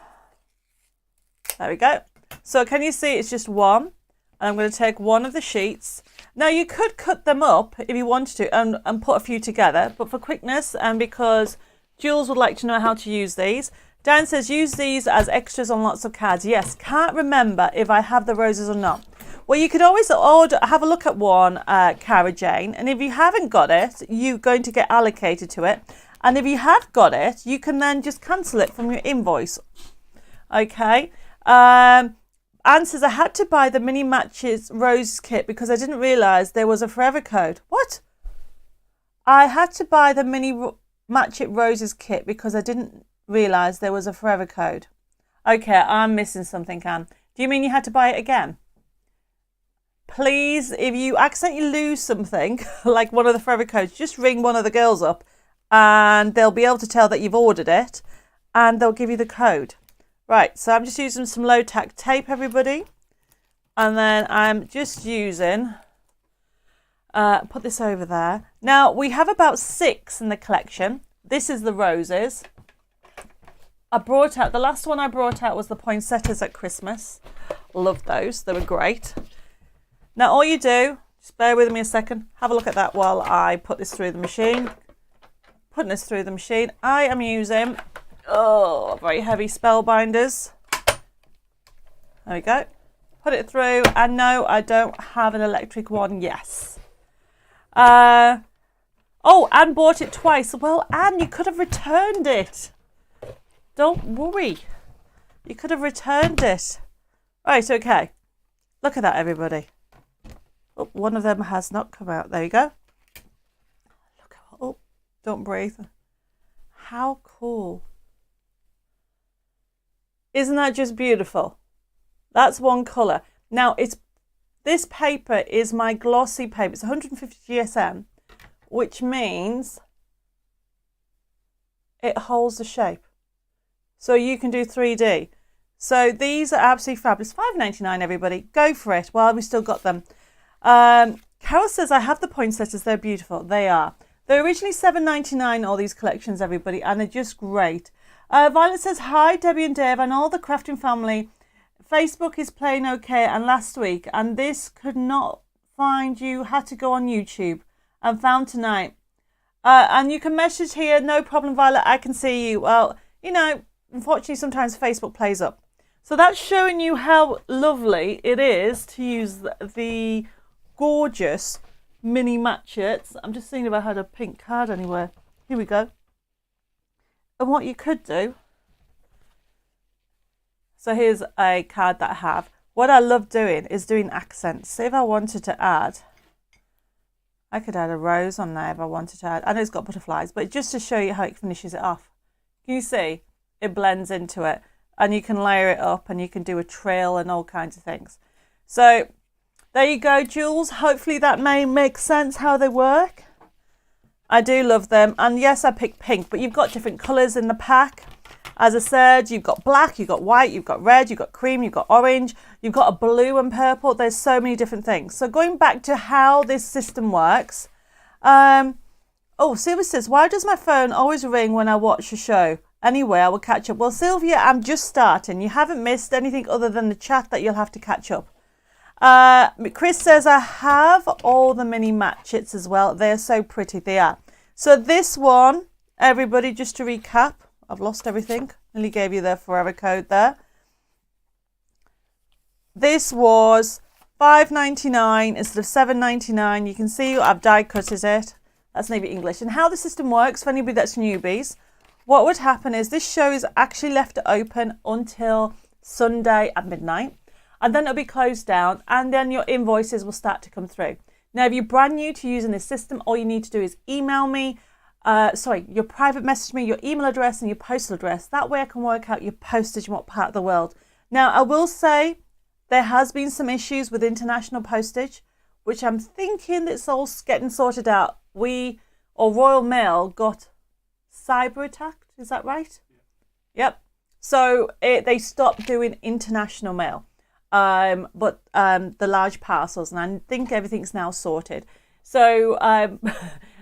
There we go. So can you see it's just one? And I'm going to take one of the sheets. Now you could cut them up if you wanted to and put a few together. But for quickness and because Jules would like to know how to use these. Dan says, use these as extras on lots of cards. Yes, can't remember if I have the roses or not. Well, you could always have a look at one, Cara Jane. And if you haven't got it, you're going to get allocated to it. And if you have got it, you can then just cancel it from your invoice. Okay. Anne says, I had to buy the mini matches rose kit because I didn't realise there was a forever code. What? I had to buy the mini match it roses kit because I didn't realise there was a forever code. Okay, I'm missing something, Anne. Do you mean you had to buy it again? Please, if you accidentally lose something, like one of the forever codes, just ring one of the girls up and they'll be able to tell that you've ordered it and they'll give you the code. Right, so I'm just using some low tack tape, everybody. And then I'm just using, put this over there. Now, we have about 6 in the collection. This is the roses. The last one I brought out was the poinsettias at Christmas. Loved those, they were great. Now all you do, just bear with me a second, have a look at that while I put this through the machine. Putting this through the machine, I am using, very heavy spellbinders. There we go. Put it through, and no, I don't have an electric one, yes. Anne bought it twice. Well, Anne, you could have returned it. Don't worry. You could have returned it. Right, okay. Look at that, everybody. Oh, one of them has not come out. There you go. Look at don't breathe. How cool. Isn't that just beautiful? That's one colour. Now, this paper is my glossy paper. It's 150 GSM, which means it holds the shape. So you can do 3D. So these are absolutely fabulous. $5.99, everybody. Go for it while we still got them. Carol says, I have the poinsettias. They're beautiful. They are. They're originally $7.99, all these collections, everybody, and they're just great. Violet says, hi, Debbie and Dave and all the crafting family. Facebook is playing okay, and last week, and this could not find you. Had to go on YouTube and found tonight. And you can message here. No problem, Violet. I can see you. Well, you know, unfortunately, sometimes Facebook plays up. So that's showing you how lovely it is to use the gorgeous mini matchets. I'm just seeing if I had a pink card anywhere. Here we go. And what you could do. So here's a card that I have. What I love doing is doing accents. So if I wanted to add, I could add a rose on there if I wanted to add. I know it's got butterflies, but just to show you how it finishes it off. Can you see? It blends into it. And you can layer it up and you can do a trail and all kinds of things. So there you go, Jules. Hopefully that may make sense how they work. I do love them. And yes, I picked pink, but you've got different colours in the pack. As I said, you've got black, you've got white, you've got red, you've got cream, you've got orange, you've got a blue and purple. There's so many different things. So going back to how this system works. Sylvia says, why does my phone always ring when I watch a show? Anyway, I will catch up. Well, Sylvia, I'm just starting. You haven't missed anything other than the chat that you'll have to catch up. Chris says, I have all the mini matchets as well. They're so pretty, they are. So this one, everybody, just to recap, I've lost everything. Nearly gave you the forever code there. This was $5.99 instead of $7.99. You can see I've die cutted it. That's Navy English. And how the system works for anybody that's newbies, what would happen is this show is actually left open until Sunday at midnight, and then it'll be closed down, and then your invoices will start to come through. Now, if you're brand new to using this system, all you need to do is email me your private message me, your email address and your postal address. That way I can work out your postage in what part of the world. Now, I will say there has been some issues with international postage, which I'm thinking it's all getting sorted out. Royal Mail got cyber attacked. Is that right? Yep. So they stopped doing international mail, but the large parcels, and I think everything's now sorted. So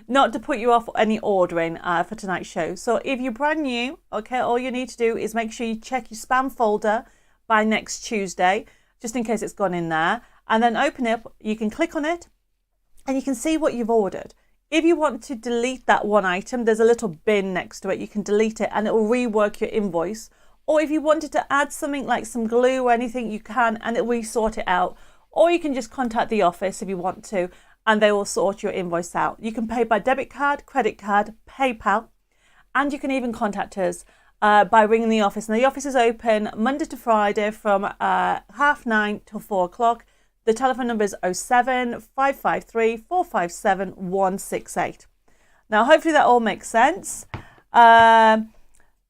not to put you off any ordering for tonight's show. So if you're brand new, okay, all you need to do is make sure you check your spam folder by next Tuesday, just in case it's gone in there, and then open it up. You can click on it and you can see what you've ordered. If you want to delete that one item, there's a little bin next to it. You can delete it and it will rework your invoice. Or if you wanted to add something like some glue or anything, you can, and it will sort it out. Or you can just contact the office if you want to, and they will sort your invoice out. You can pay by debit card, credit card, PayPal, and you can even contact us by ringing the office. And the office is open Monday to Friday from 9:30 till 4 o'clock. The telephone number is 07 553 457 168. Now, hopefully that all makes sense.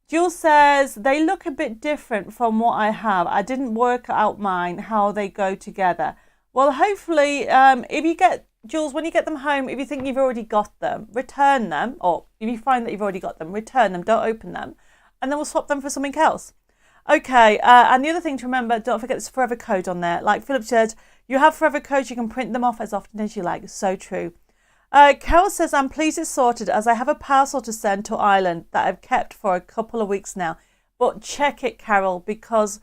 Jules says, they look a bit different from what I have. I didn't work out mine, how they go together. Well, hopefully, if you get, Jules, when you get them home, if you think you've already got them, return them. Or if you find that you've already got them, return them, don't open them. And then we'll swap them for something else. Okay, and the other thing to remember, don't forget there's forever code on there. Like Philip said, you have forever codes, you can print them off as often as you like. So true. Carol says, I'm pleased it's sorted as I have a parcel to send to Ireland that I've kept for a couple of weeks now. But check it, Carol, because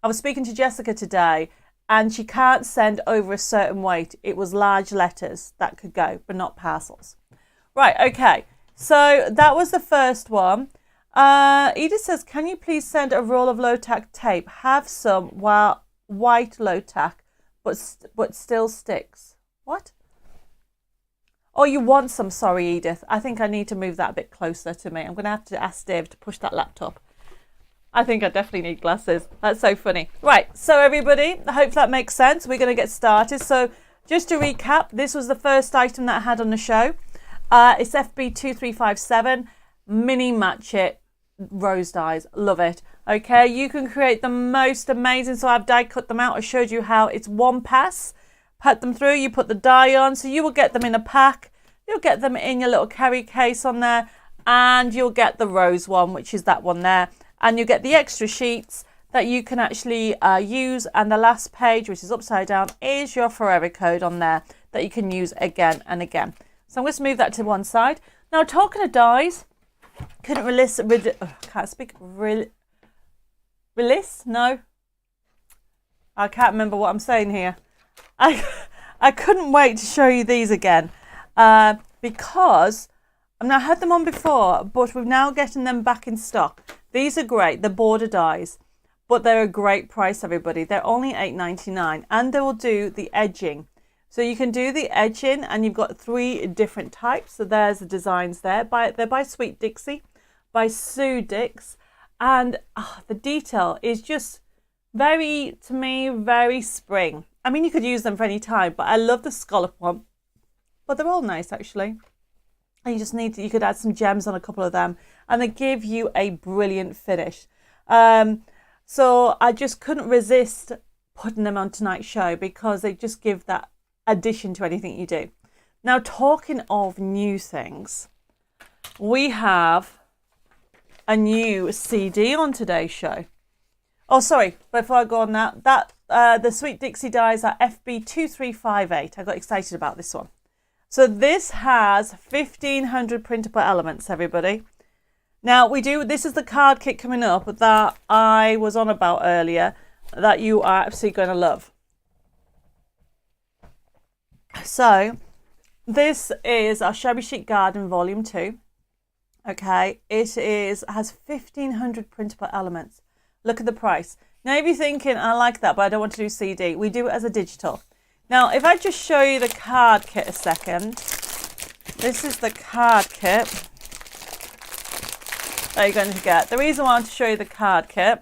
I was speaking to Jessica today and she can't send over a certain weight. It was large letters that could go, but not parcels. Right, okay. So that was the first one. Edith says, can you please send a roll of low-tack tape? Have some white low-tack, but still sticks. What? Oh, you want some? Sorry, Edith. I think I need to move that a bit closer to me. I'm going to have to ask Dave to push that laptop. I think I definitely need glasses. That's so funny. Right, so everybody, I hope that makes sense. We're going to get started. So just to recap, this was the first item that I had on the show. It's FB2357, mini match it, rose dyes. Love it. Okay, you can create the most amazing. So I've die cut them out. I showed you how it's one pass. Pat them through, you put the dye on, so you will get them in a pack. You'll get them in your little carry case on there, and you'll get the rose one, which is that one there. And you get the extra sheets that you can actually use. And the last page, which is upside down, is your forever code on there that you can use again and again. So I'm going to move that to one side. Now, talking of dyes, couldn't release, can't speak, release? No. I can't remember what I'm saying here. I couldn't wait to show you these again because I've now had them on before, but we're now getting them back in stock. These are great, the border dyes, but they're a great price, everybody. They're only $8.99 and they will do the edging. So you can do the edging and you've got 3 different types. So there's the designs there. They're by Sweet Dixie, by Sue Dix. And the detail is just very, to me, very spring. I mean, you could use them for any time, but I love the scallop one. But they're all nice, actually. And you just need to, you could add some gems on a couple of them and they give you a brilliant finish. So I just couldn't resist putting them on tonight's show because they just give that addition to anything you do. Now, talking of new things, we have a new CD on today's show. Oh, sorry, before I go on that the Sweet Dixie dyes are FB2358. I got excited about this one. So this has 1,500 printable elements, everybody. Now, this is the card kit coming up that I was on about earlier that you are absolutely going to love. So this is our Shabby Chic Garden Volume 2. Okay, it has 1,500 printable elements. Look at the price. Now, if you're thinking, I like that, but I don't want to do CD, we do it as a digital. Now, if I just show you the card kit a second, this is the card kit that you're going to get. The reason why I want to show you the card kit,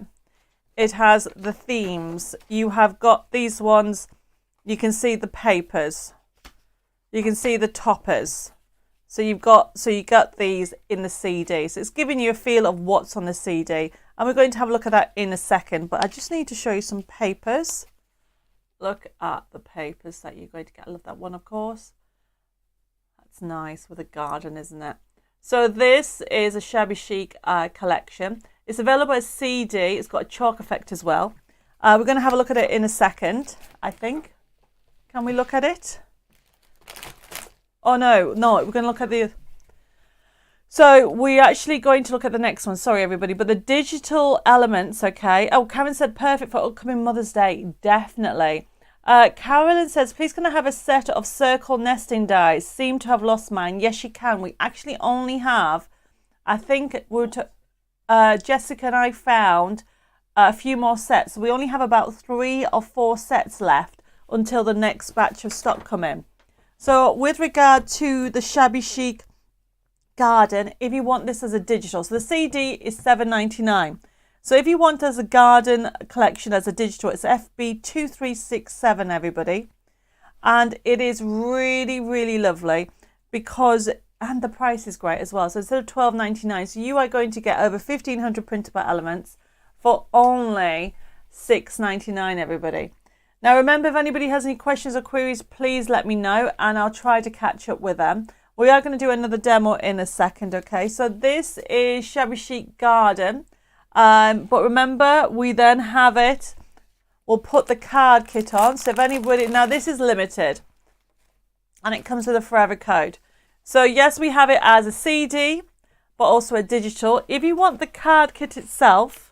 it has the themes. You have got these ones, you can see the papers, you can see the toppers. So you got these in the CD. So it's giving you a feel of what's on the CD. And we're going to have a look at that in a second. But I just need to show you some papers. Look at the papers that you're going to get. I love that one, of course. That's nice with a garden, isn't it? So this is a Shabby Chic collection. It's available as CD. It's got a chalk effect as well. We're going to have a look at it in a second, I think. Can we look at it? Oh, no, we're going to look at the... So we're actually going to look at the next one. Sorry, everybody. But the digital elements, okay. Oh, Karen said perfect for upcoming Mother's Day. Definitely. Carolyn says, please can I have a set of circle nesting dies? Seem to have lost mine. Yes, you can. We actually only have, I think Jessica and I found a few more sets. We only have about 3 or 4 sets left until the next batch of stock come in. So with regard to the Shabby Chic garden, if you want this as a digital, so the CD is $7.99. So if you want as a garden collection as a digital, it's FB2367, everybody. And it is really, really lovely because, and the price is great as well. So instead of $12.99, so you are going to get over 1,500 printable elements for only $6.99, everybody. Now, remember, if anybody has any questions or queries, please let me know and I'll try to catch up with them. We are going to do another demo in a second, okay? So this is Shabby Chic Garden. But remember, we then have it. We'll put the card kit on. So if anybody... Now, this is limited. And it comes with a forever code. So, yes, we have it as a CD, but also a digital. If you want the card kit itself...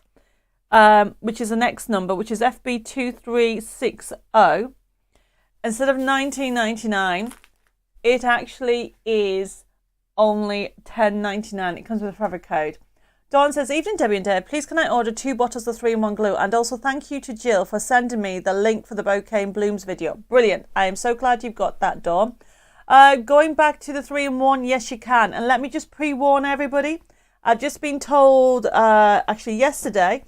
which is the next number, which is FB2360. Instead of $19.99, it actually is only $10.99. It comes with a forever code. Dawn says, evening Debbie and Deb, please can I order 2 bottles of 3-in-1 glue, and also thank you to Jill for sending me the link for the bouquet and blooms video. Brilliant. I am so glad you've got that, Dawn. Going back to the 3-in-1, yes you can. And let me just pre-warn everybody. I've just been told, actually yesterday,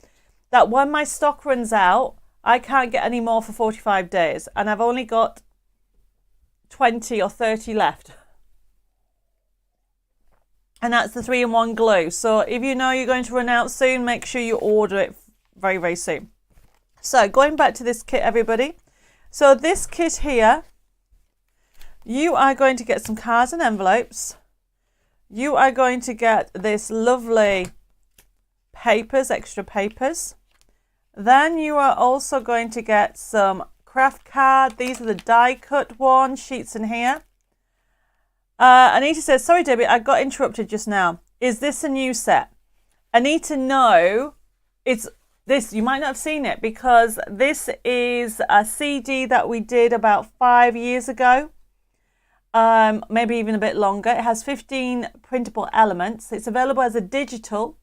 that when my stock runs out, I can't get any more for 45 days. And I've only got 20 or 30 left. And that's the 3-in-1 glue. So if you know you're going to run out soon, make sure you order it very, very soon. So going back to this kit, everybody. So this kit here, you are going to get some cards and envelopes. You are going to get this lovely papers, extra papers. Then you are also going to get some craft card. These are the die cut one sheets in here. Anita says, sorry Debbie, I got interrupted just now. Is this a new set? Anita, no, it's this. You might not have seen it because this is a CD that we did about 5 years ago. Maybe even a bit longer. It has 15 printable elements. It's available as a digital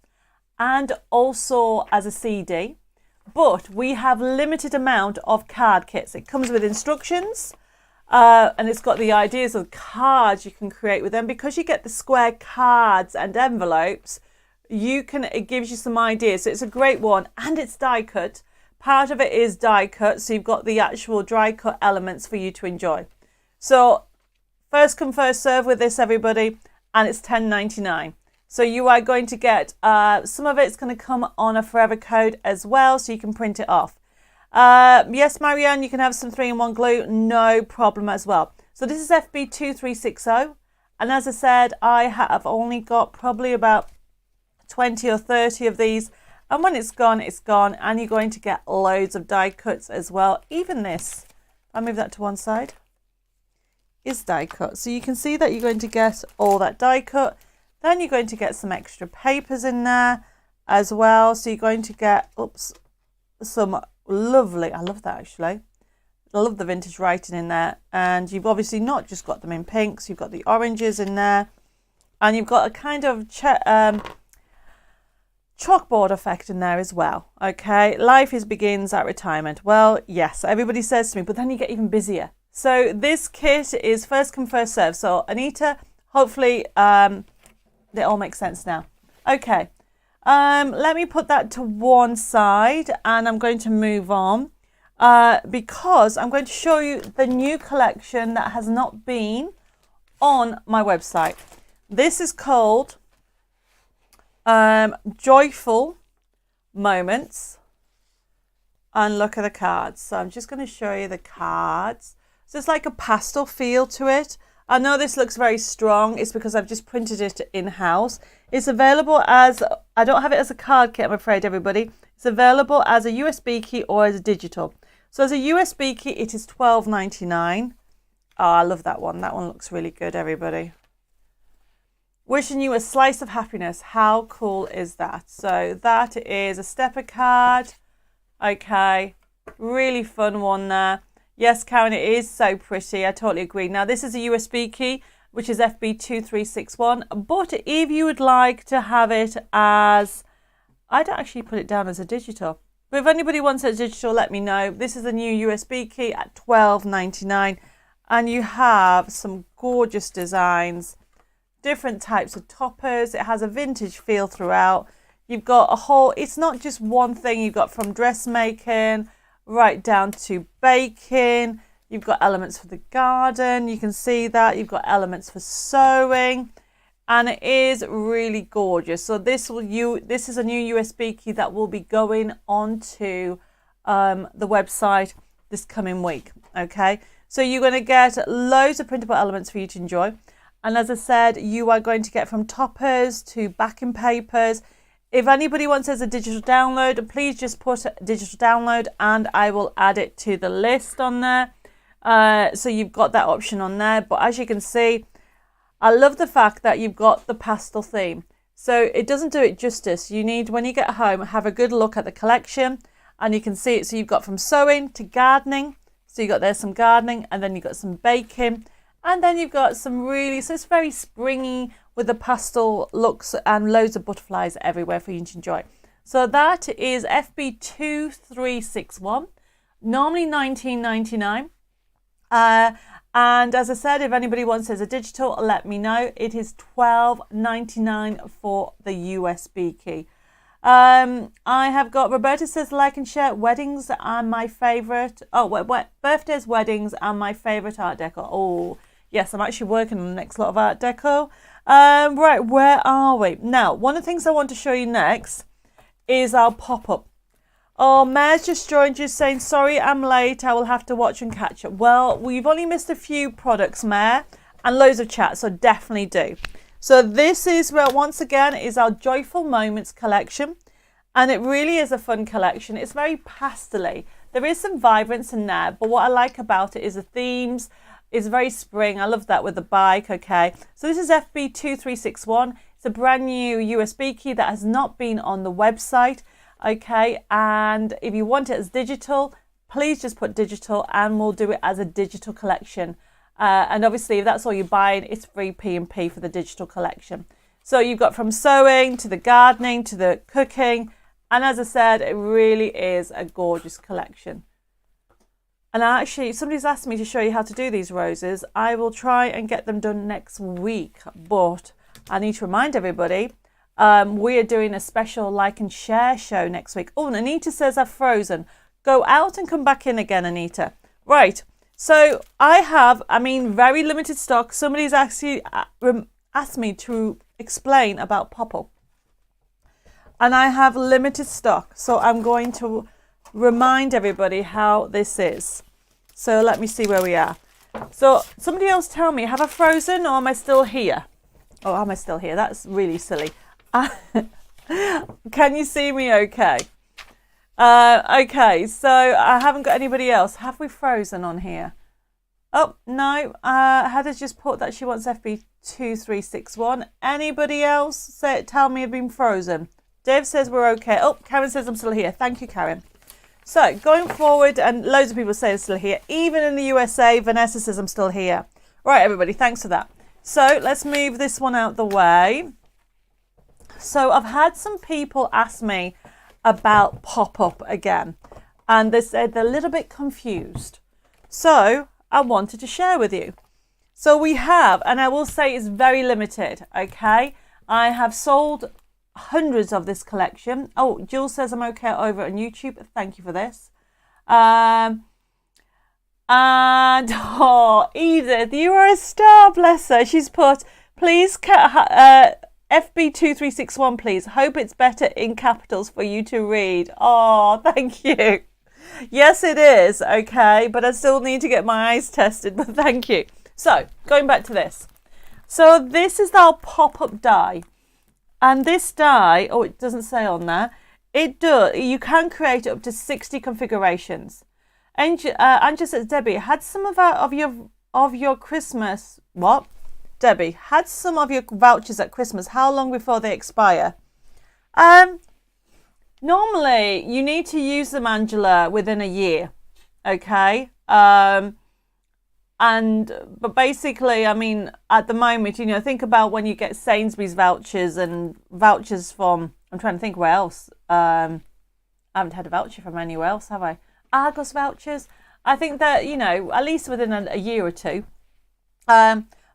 and also as a CD. But we have limited amount of card kits. It comes with instructions and it's got the ideas of cards you can create with them. Because you get the square cards and envelopes, it gives you some ideas. So it's a great one, and it's die cut. Part of it is die cut, so you've got the actual dry cut elements for you to enjoy. So first come, first serve with this, everybody, and it's $10.99. So you are going to get, some of it's going to come on a forever code as well, so you can print it off. Yes, Marianne, you can have some 3-in-1 glue, no problem as well. So this is FB2360, and as I said, I have only got probably about 20 or 30 of these, and when it's gone, and you're going to get loads of die cuts as well. Even this, I'll move that to one side, is die cut. So you can see that you're going to get all that die cut. Then you're going to get some extra papers in there as well. So you're going to get, some lovely, I love that actually. I love the vintage writing in there. And you've obviously not just got them in pinks, you've got the oranges in there. And you've got a kind of chalkboard effect in there as well. Okay, life begins at retirement. Well, yes, everybody says to me, but then you get even busier. So this kit is first come, first serve. So Anita, hopefully, it all makes sense now. Okay, let me put that to one side and I'm going to move on because I'm going to show you the new collection that has not been on my website. This is called Joyful Moments. And look at the cards. So I'm just going to show you the cards. So it's like a pastel feel to it. I know this looks very strong. It's because I've just printed it in-house. It's available as, I don't have it as a card kit, I'm afraid, everybody. It's available as a USB key or as a digital. So as a USB key, it is $12.99. Oh, I love that one. That one looks really good, everybody. Wishing you a slice of happiness. How cool is that? So that is a stepper card. Okay, really fun one there. Yes, Karen, it is so pretty. I totally agree. Now, this is a USB key, which is FB2361. But if you would like to have it as, I'd actually put it down as a digital. But if anybody wants it digital, let me know. This is a new USB key at $12.99. And you have some gorgeous designs, different types of toppers. It has a vintage feel throughout. You've got a whole, it's not just one thing. You've got from dressmaking right down to baking. You've got elements for the garden. You can see that. You've got elements for sewing. And it is really gorgeous. So this is a new USB key that will be going onto the website this coming week. Okay. So you're going to get loads of printable elements for you to enjoy. And as I said, you are going to get from toppers to backing papers. If anybody wants as a digital download, please just put digital download and I will add it to the list on there. So you've got that option on there. But as you can see, I love the fact that you've got the pastel theme. So it doesn't do it justice. You need, when you get home, have a good look at the collection and you can see it. So you've got from sewing to gardening. So you've got there's some gardening and then you've got some baking. And then you've got some really, so it's very springy with the pastel looks and loads of butterflies everywhere for you to enjoy. So that is FB2361, normally $19.99. And as I said, if anybody wants as a digital, let me know. It is $12.99 for the USB key. I have got, Roberta says, like and share, weddings are my favourite. Oh, birthdays, weddings are my favourite art deco. Oh, yes, I'm actually working on the next lot of art deco. Right, where are we? Now, one of the things I want to show you next is our pop-up. Oh, Mare's just joined you saying, sorry, I'm late. I will have to watch and catch up. Well, we've only missed a few products, Mare, and loads of chat, so definitely do. So this is, well, once again, is our Joyful Moments collection. And it really is a fun collection. It's very pastel-y. There is some vibrance in there, but what I like about it is the themes. It's very spring. I love that with the bike. Okay, so this is FB2361. It's a brand new USB key that has not been on the website. Okay, and if you want it as digital, please just put digital and we'll do it as a digital collection. And obviously, if that's all you're buying, it's free P&P for the digital collection. So you've got from sewing to the gardening to the cooking. And as I said, it really is a gorgeous collection. And actually, somebody's asked me to show you how to do these roses. I will try and get them done next week. But I need to remind everybody, we are doing a special like and share show next week. Oh, and Anita says I've frozen. Go out and come back in again, Anita. Right. So I have, very limited stock. Somebody's actually asked me to explain about pop-up. And I have limited stock. So I'm going to remind everybody how this is. So let me see where we are. So somebody else tell me, have I frozen or am I still here? Oh, am I still here? That's really silly. Can you see me okay? Okay, so I haven't got anybody else. Have we frozen on here? Oh, no. Heather's just put that she wants FB2361. Anybody else tell me I've been frozen? Dave says we're okay. Oh, Karen says I'm still here. Thank you, Karen. So going forward, and loads of people say I'm still here. Even in the USA, Vanessa says I'm still here. Right, everybody, thanks for that. So let's move this one out the way. So I've had some people ask me about pop-up again, and they said they're a little bit confused. So I wanted to share with you. So we have, and I will say it's very limited, okay? I have sold hundreds of this collection. Oh, Jill says I'm okay over on YouTube. Thank you for this. And oh, Edith, you are a star, bless her. She's put, Please, FB2361, please. Hope it's better in capitals for you to read. Oh, thank you. Yes, it is. Okay, but I still need to get my eyes tested, but thank you. So, going back to this. So, this is our pop-up die. And this die, oh, it doesn't say on there. You can create up to 60 configurations. Anja says, Debbie, had some of your Christmas, what? Debbie, had some of your vouchers at Christmas. How long before they expire? Normally, you need to use them, Angela, within a year. Okay? But basically, I mean, at the moment, think about when you get Sainsbury's vouchers and vouchers from, I'm trying to think where else. I haven't had a voucher from anywhere else, have I? Argos vouchers. I think that, at least within a year or two.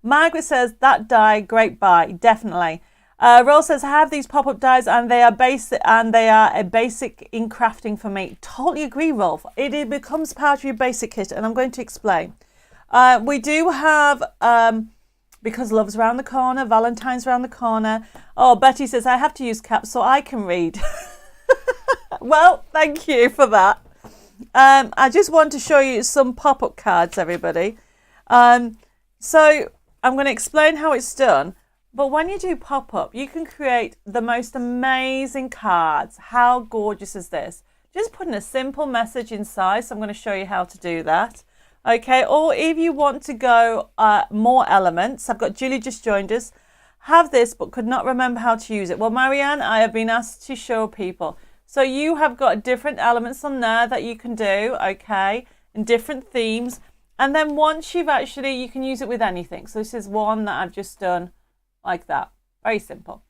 Margaret says, that die, great buy, definitely. Roll says, I have these pop-up dies and they are basic a basic in crafting for me. Totally agree, Rolf. It becomes part of your basic kit, and I'm going to explain. We do have, because love's around the corner, Valentine's around the corner. Oh, Betty says, I have to use caps so I can read. Well, thank you for that. I just want to show you some pop-up cards, everybody. So I'm going to explain how it's done. But when you do pop-up, you can create the most amazing cards. How gorgeous is this? Just putting a simple message inside. So I'm going to show you how to do that. Okay, or if you want to go more elements, I've got Julie just joined us. Have this, but could not remember how to use it. Well, Marianne, I have been asked to show people. So you have got different elements on there that you can do, okay, and different themes. And then once you can use it with anything. So this is one that I've just done like that. Very simple.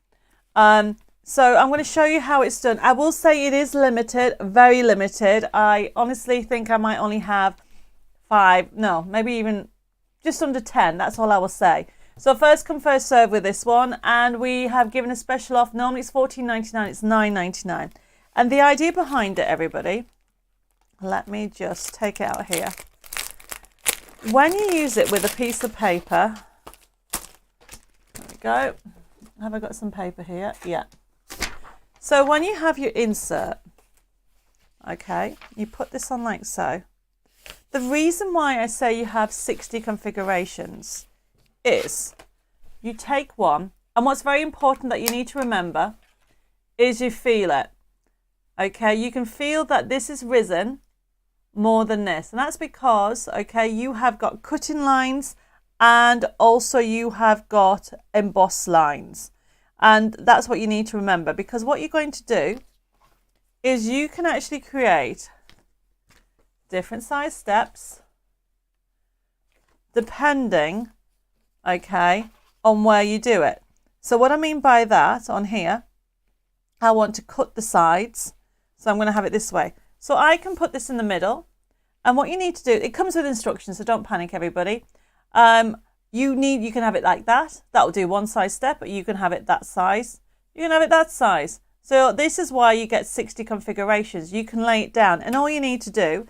So I'm going to show you how it's done. I will say it is limited, very limited. I honestly think I might only have 5, no, maybe even just under 10. That's all I will say. So first come, first serve with this one. And we have given a special off. Normally it's $14.99, it's $9.99. And the idea behind it, everybody, let me just take it out here. When you use it with a piece of paper, there we go. Have I got some paper here? Yeah. So when you have your insert, okay, you put this on like so. The reason why I say you have 60 configurations is you take one, and what's very important that you need to remember is you feel it. Okay, you can feel that this is risen more than this. And that's because, okay, you have got cutting lines and also you have got embossed lines. And that's what you need to remember, because what you're going to do is you can actually create different size steps depending, okay, on where you do it. So what I mean by that on here, I want to cut the sides. So I'm going to have it this way. So I can put this in the middle. And what you need to do, it comes with instructions, so don't panic, everybody. You can have it like that. That will do one size step, but you can have it that size. You can have it that size. So this is why you get 60 configurations. You can lay it down. And all you need to do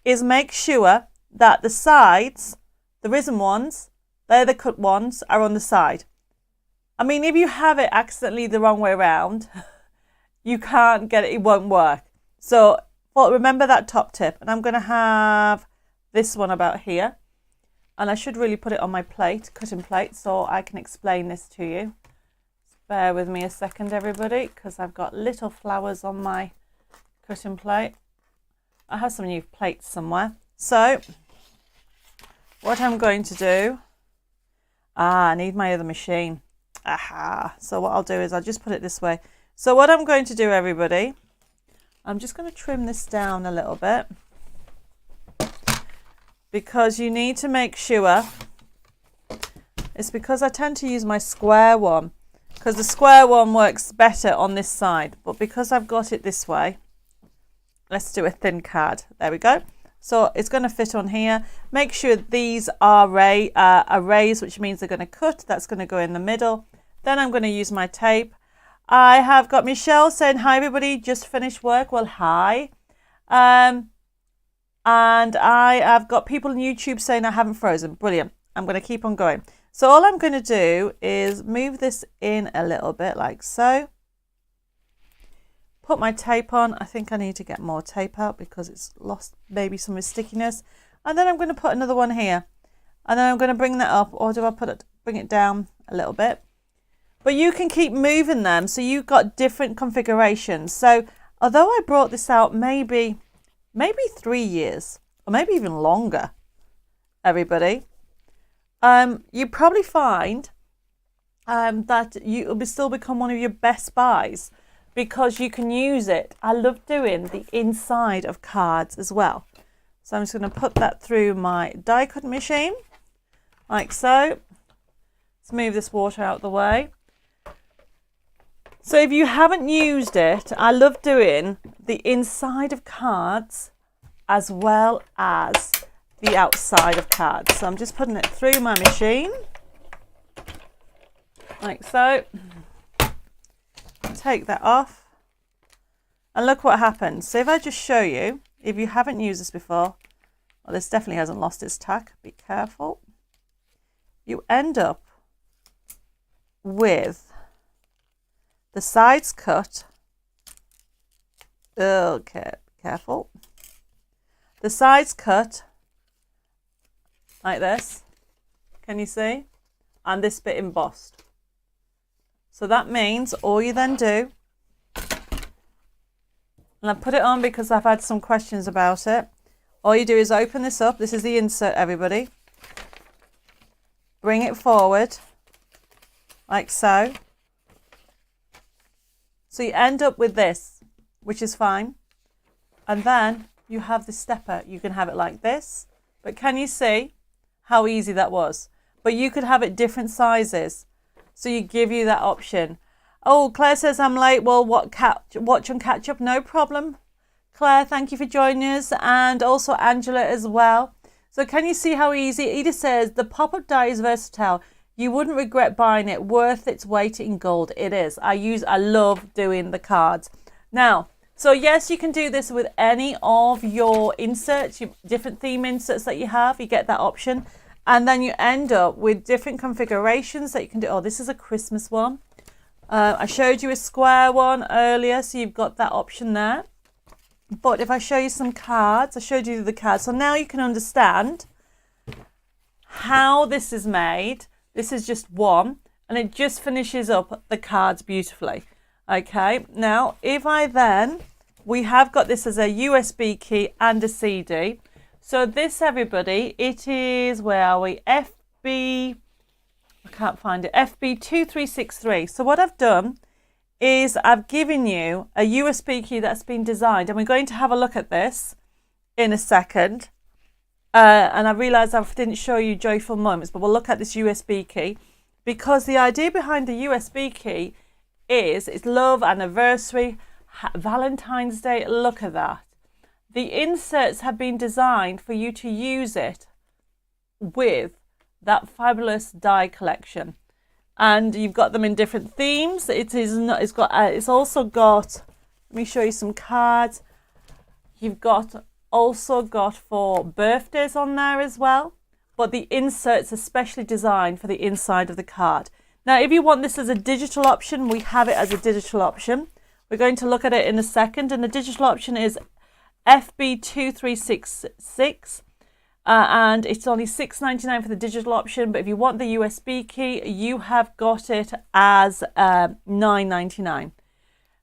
is make sure that the sides, the risen ones, they're the cut ones, are on the side. I mean, if you have it accidentally the wrong way around, you can't get it, it won't work. So remember that top tip. And I'm going to have this one about here. And I should really put it on my plate, cutting plate, so I can explain this to you. Just bear with me a second, everybody, because I've got little flowers on my cutting plate. I have some new plates somewhere. So what I'm going to do, I need my other machine. Aha. So what I'll do is I'll just put it this way. So what I'm going to do, everybody, I'm just going to trim this down a little bit, because you need to make sure, it's because I tend to use my square one, because the square one works better on this side, but because I've got it this way, let's do a thin card. There we go. So it's going to fit on here. Make sure these are arrays, which means they're going to cut. That's going to go in the middle. Then I'm going to use my tape. I have got Michelle saying, hi everybody, just finished work. Well, hi. And I have got people on YouTube saying I haven't frozen. Brilliant. I'm going to keep on going. So all I'm going to do is move this in a little bit like so. Put my tape on. I think I need to get more tape out because it's lost maybe some of its stickiness. And then I'm going to put another one here. And then I'm going to bring that up, or do I bring it down a little bit? But you can keep moving them, so you've got different configurations. So although I brought this out maybe 3 years, or maybe even longer, everybody, you probably find that it will still become one of your best buys because you can use it. I love doing the inside of cards as well. So I'm just going to put that through my die cut machine, like so. Let's move this water out of the way. So if you haven't used it, I love doing the inside of cards as well as the outside of cards. So I'm just putting it through my machine, like so. Take that off. And look what happens. So if I just show you, if you haven't used this before, well, this definitely hasn't lost its tack. Be careful. You end up with the sides cut. Okay, careful. The sides cut like this. Can you see? And this bit embossed. So that means all you then do, and I put it on because I've had some questions about it. All you do is open this up. This is the insert, everybody. Bring it forward, like so. So you end up with this, which is fine. And then you have the stepper. You can have it like this. But can you see how easy that was? But you could have it different sizes. So you give you that option. Oh, Claire says I'm late. Well, watch and catch up. No problem. Claire, thank you for joining us. And also Angela as well. So can you see how easy? Edith says the pop-up die is versatile. You wouldn't regret buying it. Worth its weight in gold. It is. I love doing the cards. Now, so yes, you can do this with any of your inserts, your different theme inserts that you have. You get that option. And then you end up with different configurations that you can do. Oh, this is a Christmas one. I showed you a square one earlier, so you've got that option there. But if I show you some cards, I showed you the cards. So now you can understand how this is made. This is just one, and it just finishes up the cards beautifully. Okay, now if I then, we have got this as a USB key and a CD. So this, everybody, it is, where are we? I can't find it, FB2363. So what I've done is I've given you a USB key that's been designed, and we're going to have a look at this in a second. And I realised I didn't show you Joyful Moments, but we'll look at this USB key, because the idea behind the USB key is it's love, anniversary, Valentine's Day. Look at that. The inserts have been designed for you to use it with that fabulous die collection, and you've got them in different themes. It's also got. Let me show you some cards. You've also got for birthdays on there as well, but the inserts are specially designed for the inside of the card. Now, if you want this as a digital option, we have it as a digital option. We're going to look at it in a second, and the digital option is FB2366, and it's only $6.99 for the digital option. But if you want the USB key, you have got it as $9.99.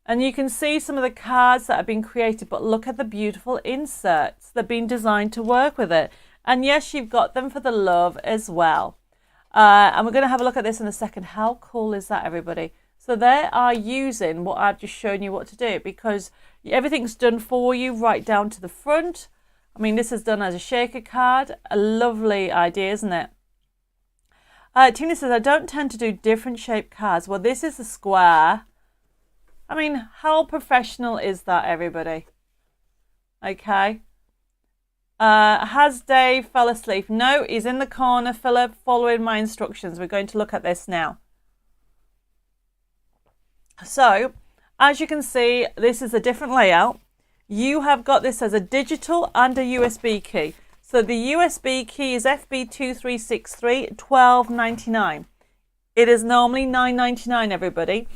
And you can see some of the cards that have been created, but look at the beautiful inserts. They've been designed to work with it. And yes, you've got them for the love as well. And we're going to have a look at this in a second. How cool is that, everybody? So they are using what I've just shown you what to do, because everything's done for you right down to the front. I mean, this is done as a shaker card. A lovely idea, isn't it? Tina says, I don't tend to do different shaped cards. Well, this is a square. I mean, how professional is that, everybody? Okay. Has Dave fell asleep? No, he's in the corner, Philip, following my instructions. We're going to look at this now. So, as you can see, this is a different layout. You have got this as a digital and a USB key. So the USB key is FB2363, $12.99. It is normally $9.99, everybody.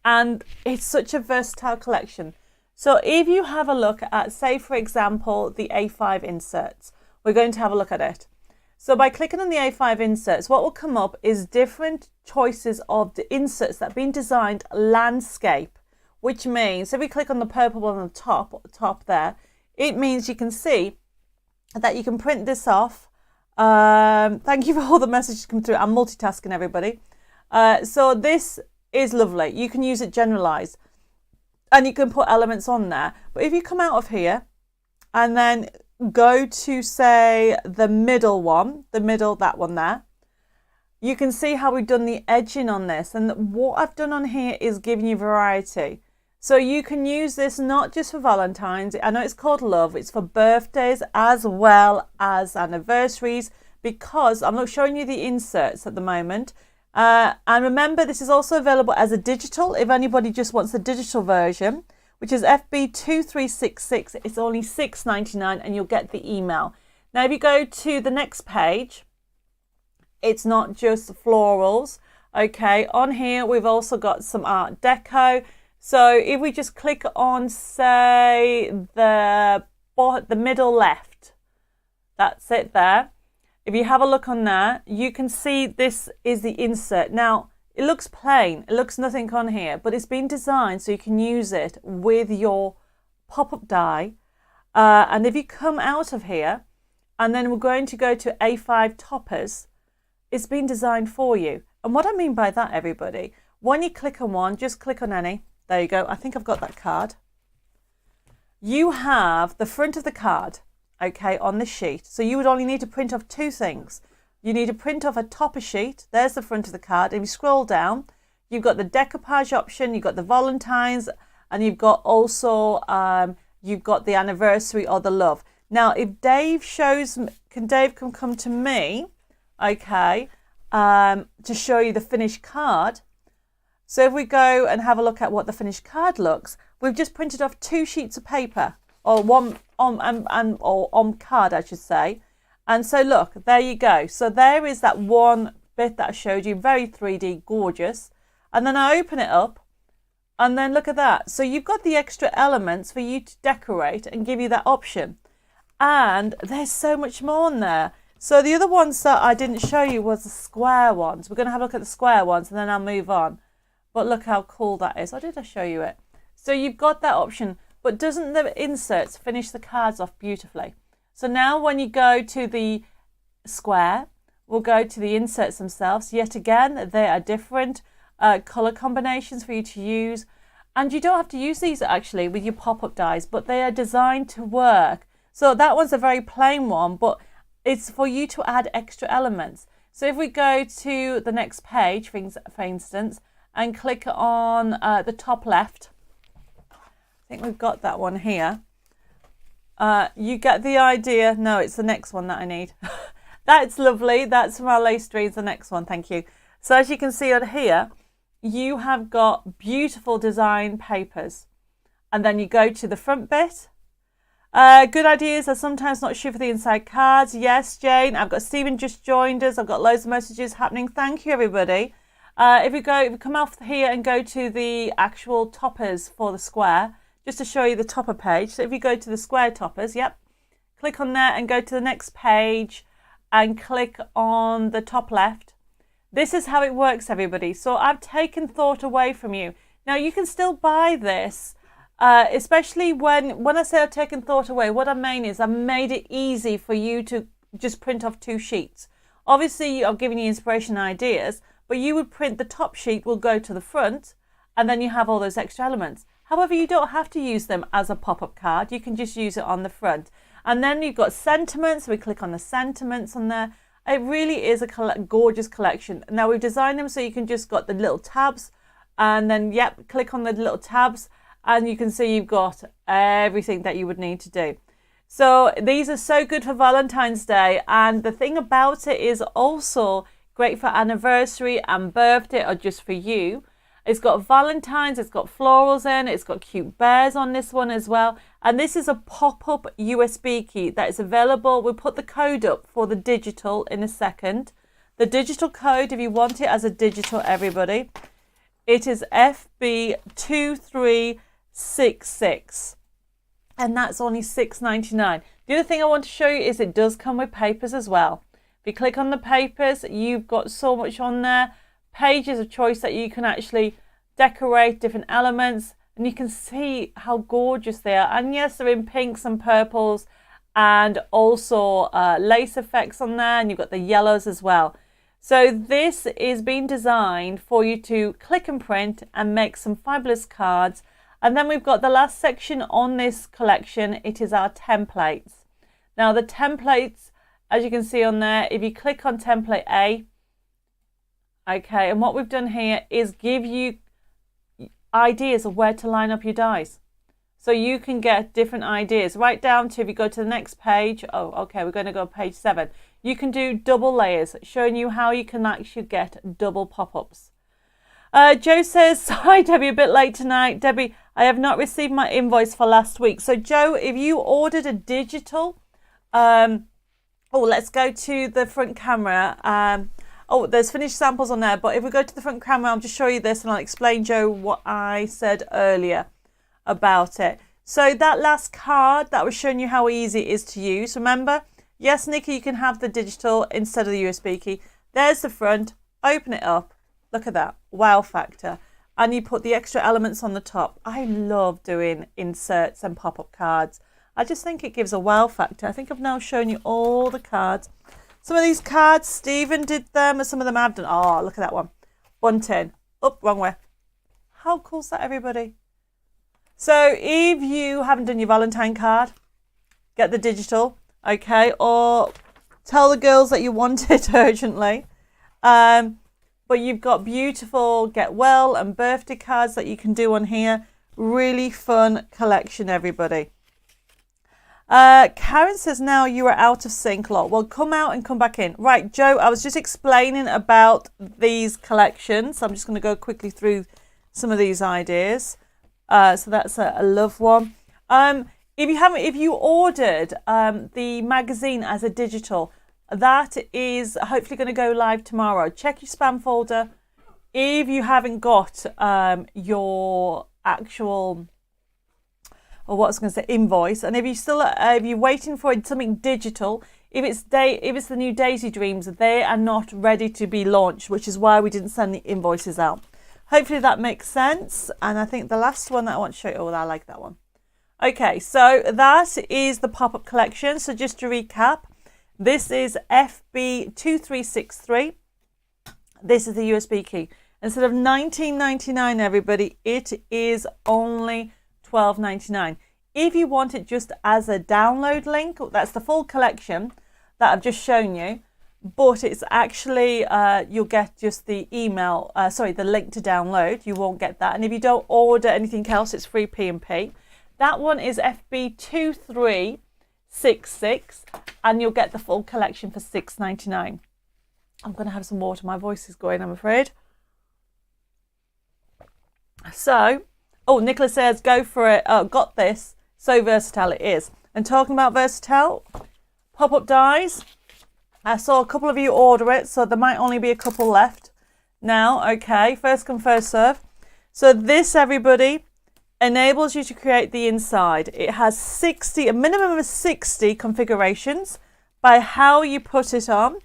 And it's such a versatile collection. So if you have a look at, say, for example, the A5 inserts, we're going to have a look at it. So by clicking on the A5 inserts, what will come up is different choices of the inserts that have been designed landscape, which means if we click on the purple one on the top there, it means you can see that you can print this off. Thank you for all the messages come through. I'm multitasking, everybody. So this is lovely. You can use it generalized and you can put elements on there. But if you come out of here and then go to, say, the middle one, that one there, you can see how we've done the edging on this. And what I've done on here is giving you variety. So you can use this not just for Valentine's. I know it's called love. It's for birthdays as well as anniversaries, because I'm not showing you the inserts at the moment. And remember, this is also available as a digital if anybody just wants the digital version, which is FB2366. It's only $6.99 and you'll get the email. Now, if you go to the next page, it's not just florals. Okay, on here, we've also got some Art Deco. So if we just click on, say, the middle left, that's it there. If you have a look on there, you can see this is the insert. Now, it looks plain. It looks nothing on here, but it's been designed so you can use it with your pop-up die. And if you come out of here, and then we're going to go to A5 toppers, it's been designed for you. And what I mean by that, everybody, when you click on one, just click on any. There you go. I think I've got that card. You have the front of the card, okay, on the sheet. So you would only need to print off two things. You need to print off a topper sheet. There's the front of the card. If you scroll down, you've got the decoupage option, you've got the Valentine's, and you've got also you've got the anniversary or the love. Now, if Dave can come to me, okay, to show you the finished card. So if we go and have a look at what the finished card looks, we've just printed off two sheets of paper, or one on card, I should say. And so look, there you go. So there is that one bit that I showed you, very 3D, gorgeous. And then I open it up, and then look at that. So you've got the extra elements for you to decorate and give you that option. And there's so much more in there. So the other ones that I didn't show you was the square ones. We're going to have a look at the square ones and then I'll move on. But look how cool that is. Or did I show you it? So you've got that option. But doesn't the inserts finish the cards off beautifully? So now when you go to the square, we'll go to the inserts themselves. Yet again, they are different colour combinations for you to use. And you don't have to use these actually with your pop-up dies, but they are designed to work. So that one's a very plain one, but it's for you to add extra elements. So if we go to the next page, for instance, and click on the top left, I think we've got that one here. You get the idea. No, it's the next one that I need. That's lovely. That's from our lace streams, the next one. Thank you. So as you can see on here, you have got beautiful design papers. And then you go to the front bit. Good ideas are sometimes not sure for the inside cards. Yes, Jane. I've got Stephen just joined us. I've got loads of messages happening. Thank you, everybody. If we come off here and go to the actual toppers for the square, just to show you the topper page. So if you go to the square toppers, yep, click on there and go to the next page and click on the top left. This is how it works, everybody. So I've taken thought away from you. Now you can still buy this, especially when I say I've taken thought away, what I mean is I've made it easy for you to just print off two sheets. Obviously, I've given you inspiration and ideas, but you would print the top sheet, will go to the front, and then you have all those extra elements. However, you don't have to use them as a pop-up card. You can just use it on the front. And then you've got sentiments. We click on the sentiments on there. It really is a gorgeous collection. Now, we've designed them so you can just got the little tabs. And then, yep, click on the little tabs. And you can see you've got everything that you would need to do. So these are so good for Valentine's Day. And the thing about it is also great for anniversary and birthday or just for you. It's got Valentine's, it's got florals in, it's got cute bears on this one as well. And this is a pop-up USB key that is available. We'll put the code up for the digital in a second. The digital code, if you want it as a digital, everybody, it is FB2366. And that's only $6.99. The other thing I want to show you is it does come with papers as well. If you click on the papers, you've got so much on there. Pages of choice that you can actually decorate different elements, and you can see how gorgeous they are. And yes, they're in pinks and purples, and also lace effects on there, and you've got the yellows as well. So this is being designed for you to click and print and make some fabulous cards. And then we've got the last section on this collection. It is our templates. Now the templates, as you can see on there, if you click on template A, okay, and what we've done here is give you ideas of where to line up your dies. So you can get different ideas, right down to, if you go to the next page, oh, okay, we're going to go page 7. You can do double layers, showing you how you can actually get double pop-ups. Joe says, hi Debbie, a bit late tonight. Debbie, I have not received my invoice for last week. So Joe, if you ordered a digital, let's go to the front camera. Oh, there's finished samples on there, but if we go to the front camera, I'll just show you this and I'll explain, Joe, what I said earlier about it. So that last card, that was showing you how easy it is to use. Remember, yes, Nikki, you can have the digital instead of the USB key. There's the front, open it up. Look at that, wow factor. And you put the extra elements on the top. I love doing inserts and pop-up cards. I just think it gives a wow factor. I think I've now shown you all the cards. Some of these cards, Stephen did them, and some of them I've done. Oh, look at that one. Bunting. Oh, wrong way. How cool is that, everybody? So if you haven't done your Valentine card, get the digital, okay? Or tell the girls that you want it urgently. But you've got beautiful get well and birthday cards that you can do on here. Really fun collection, everybody. Karen says, now you are out of sync, lot. Well, come out and come back in. Right, Joe, I was just explaining about these collections. I'm just going to go quickly through some of these ideas. So that's a love one. If you ordered the magazine as a digital, that is hopefully going to go live tomorrow. Check your spam folder. If you haven't got your actual, or what I was going to say, invoice, and if you're waiting for something digital, if it's the new Daisy Dreams, they are not ready to be launched, which is why we didn't send the invoices out. Hopefully that makes sense. And I think the last one that I want to show you, I like that one. Okay, so that is the pop-up collection. So just to recap, this is FB2363. This is the USB key. Instead of $19.99, everybody, it is only $12.99. If you want it just as a download link, that's the full collection that I've just shown you, but it's actually, you'll get just the email, the link to download. You won't get that. And if you don't order anything else, it's free P&P. That one is FB2366, and you'll get the full collection for $6.99. I'm going to have some water. My voice is going, I'm afraid. So, oh, Nicholas says, go for it. Oh, got this. So versatile it is. And talking about versatile, pop-up dies. I saw a couple of you order it, so there might only be a couple left now. Okay, first come, first serve. So this, everybody, enables you to create the inside. It has a minimum of 60 configurations by how you put it on.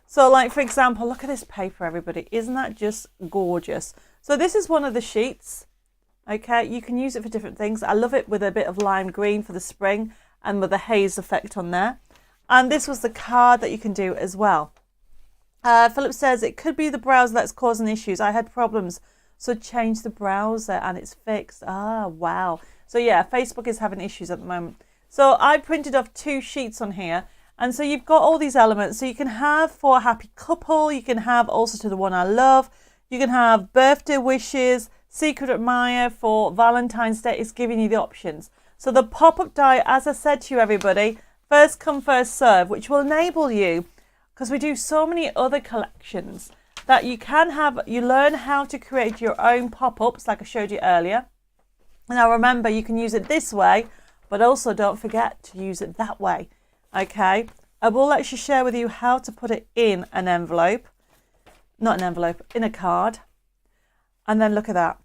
So like, for example, look at this paper, everybody. Isn't that just gorgeous? So this is one of the sheets. Okay, you can use it for different things. I love it with a bit of lime green for the spring and with a haze effect on there. And this was the card that you can do as well. Philip says, it could be the browser that's causing issues. I had problems, so change the browser and it's fixed. Ah, wow. So yeah, Facebook is having issues at the moment. So I printed off 2 sheets on here. And so you've got all these elements. So you can have for a happy couple. You can have also to the one I love. You can have birthday wishes, secret admirer for Valentine's Day. Is giving you the options. So the pop-up die, as I said to you, everybody, first come, first serve, which will enable you, because we do so many other collections, that you learn how to create your own pop-ups like I showed you earlier. Now remember, you can use it this way, but also don't forget to use it that way. Okay, I will actually share with you how to put it in an envelope, not an envelope, in a card. And then look at that.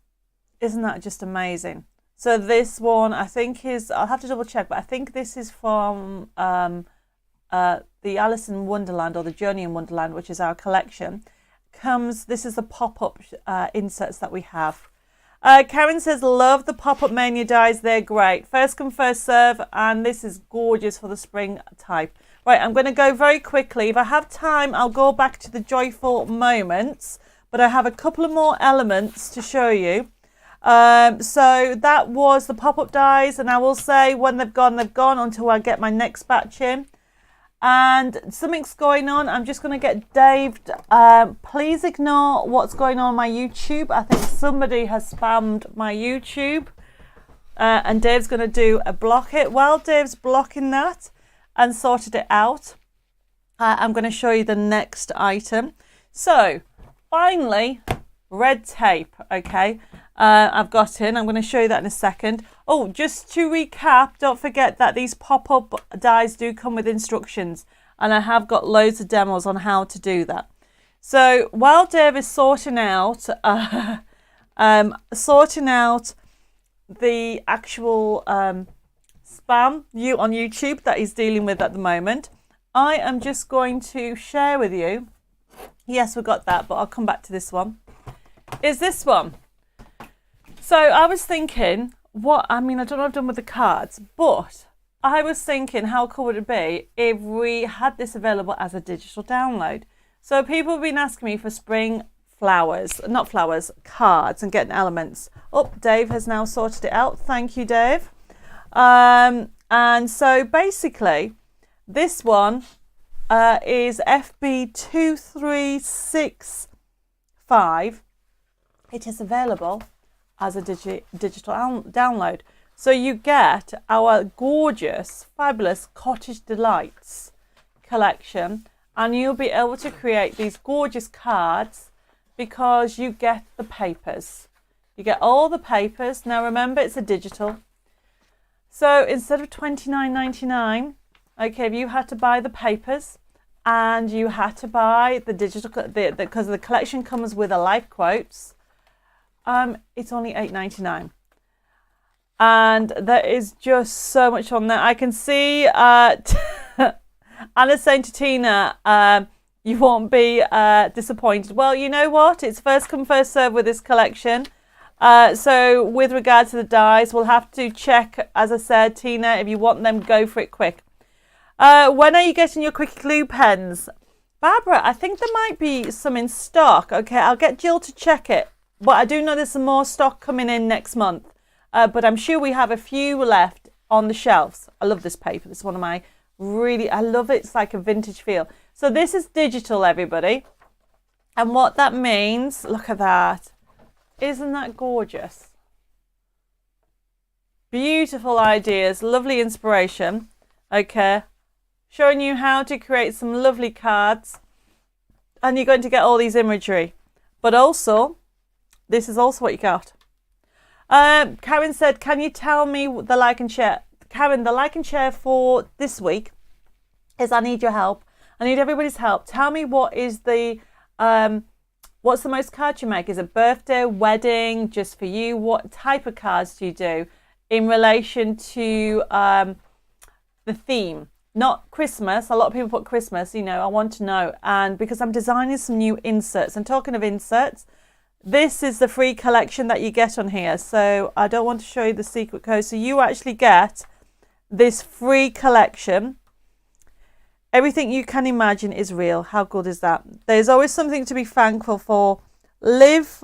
Isn't that just amazing? So this one, I think I'll have to double check, but I think this is from the Alice in Wonderland or the Journey in Wonderland, which is our collection. This is the pop-up inserts that we have. Karen says, love the pop-up mania dies. They're great. First come, first serve. And this is gorgeous for the spring type. Right, I'm going to go very quickly. If I have time, I'll go back to the joyful moments. But I have a couple of more elements to show you. So that was the pop-up dies. And I will say when they've gone until I get my next batch in. And something's going on. I'm just going to get Dave. Please ignore what's going on my YouTube. I think somebody has spammed my YouTube. And Dave's going to do a block it. While Dave's blocking that and sorted it out, I'm going to show you the next item. So, finally, red tape. Okay. I've got in. I'm going to show you that in a second. Oh, just to recap, don't forget that these pop-up dies do come with instructions, and I have got loads of demos on how to do that. So while Dave is sorting out the actual spam on YouTube that he's dealing with at the moment, I am just going to share with you. Yes, we've got that, but I'll come back to this one. Is this one? So I was thinking, I don't know what I've done with the cards, but I was thinking how cool would it be if we had this available as a digital download. So people have been asking me for spring cards and getting elements. Oh, Dave has now sorted it out. Thank you, Dave. And so basically, this one is FB2365. It is available as a digital download. So you get our gorgeous, fabulous Cottage Delights collection, and you'll be able to create these gorgeous cards because you get the papers. You get all the papers. Now remember, it's a digital. So instead of $29.99, okay, if you had to buy the papers and you had to buy the digital, because the collection comes with a life quotes, it's only $8.99, and there is just so much on there. I can see Anna's saying to Tina, you won't be disappointed. Well, you know what? It's first come, first serve with this collection. So with regard to the dies, we'll have to check, as I said, Tina, if you want them, go for it quick. When are you getting your Quickie Glue pens? Barbara, I think there might be some in stock. Okay, I'll get Jill to check it. But I do know there's some more stock coming in next month. But I'm sure we have a few left on the shelves. I love this paper. This is one of my I love it. It's like a vintage feel. So this is digital, everybody. And what that means, look at that. Isn't that gorgeous? Beautiful ideas, lovely inspiration. Okay. Showing you how to create some lovely cards. And you're going to get all these imagery. But also, this is also what you got. Karen said, can you tell me the like and share? Karen, the like and share for this week is I need your help. I need everybody's help. Tell me what's the most cards you make? Is it birthday, wedding, just for you? What type of cards do you do in relation to the theme? Not Christmas. A lot of people put Christmas, I want to know. And because I'm designing some new inserts. And talking of inserts, this is the free collection that you get on here. So I don't want to show you the secret code. So you actually get this free collection. Everything you can imagine is real. How good is that? There's always something to be thankful for. Life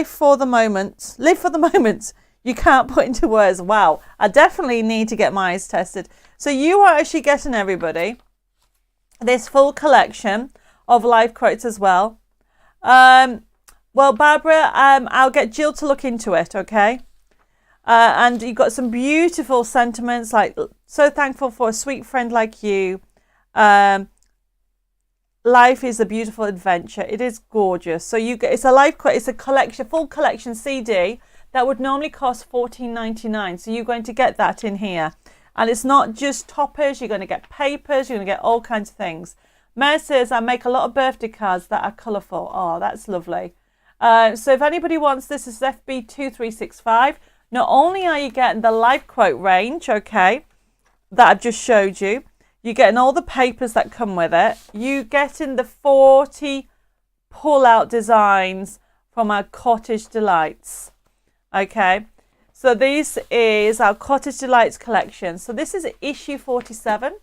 for the moment. Live for the moment. You can't put into words. Wow. I definitely need to get my eyes tested. So you are actually getting, everybody, this full collection of life quotes as well. Well, Barbara, I'll get Jill to look into it, okay? And you've got some beautiful sentiments, like so thankful for a sweet friend like you. life is a beautiful adventure. It is gorgeous. So you get, it's a life, it's a collection, full collection CD that would normally cost $14.99. So you're going to get that in here. And it's not just toppers, you're going to get papers, you're going to get all kinds of things. Mare says, I make a lot of birthday cards that are colourful. Oh, that's lovely. So if anybody wants this, is FB2365. Not only are you getting the life quote range, okay, that I've just showed you, you're getting all the papers that come with it. You're getting the 40 pull-out designs from our Cottage Delights. Okay, so this is our Cottage Delights collection. So this is issue 47.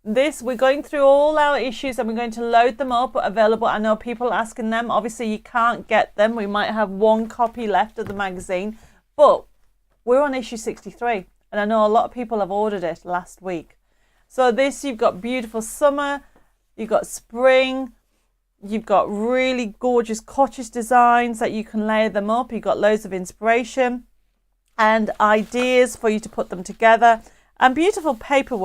We're going through all our issues and we're going to load them up available. I know people are asking them. Obviously, you can't get them. We might have one copy left of the magazine, but we're on issue 63. And I know a lot of people have ordered it last week. So this, you've got beautiful summer, you've got spring, you've got really gorgeous cottage designs that you can layer them up. You've got loads of inspiration and ideas for you to put them together, and beautiful paper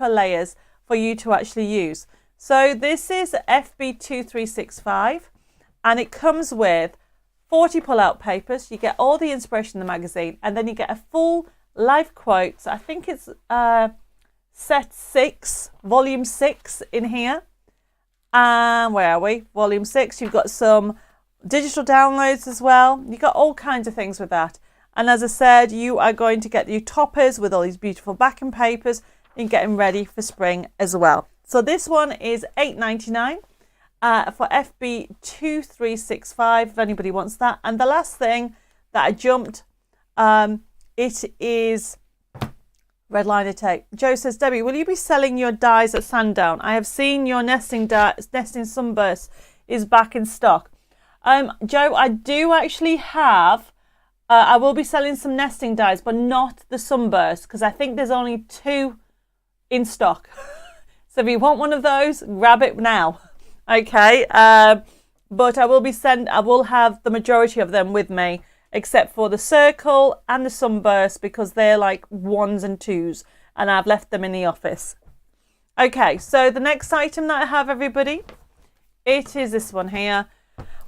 layers for you to actually use. So this is FB2365 and it comes with 40 pull-out papers. You get all the inspiration in the magazine, and then you get a full life quotes. I think it's set 6, volume 6 in here. And where are we? Volume 6. You've got some digital downloads as well. You've got all kinds of things with that. And as I said, you are going to get your toppers with all these beautiful backing papers and getting ready for spring as well. So this one is $8.99 for FB2365 if anybody wants that. And the last thing that I jumped, it is red liner tape. Joe says, Debbie, will you be selling your dies at Sandown? I have seen your nesting sunburst is back in stock. Joe, I do actually have, I will be selling some nesting dies, but not the sunburst, because I think there's only 2 in stock. So if you want one of those, grab it now. Okay. But I will have the majority of them with me, except for the circle and the sunburst, because they're like 1s and 2s, and I've left them in the office. Okay, so the next item that I have, everybody, it is this one here.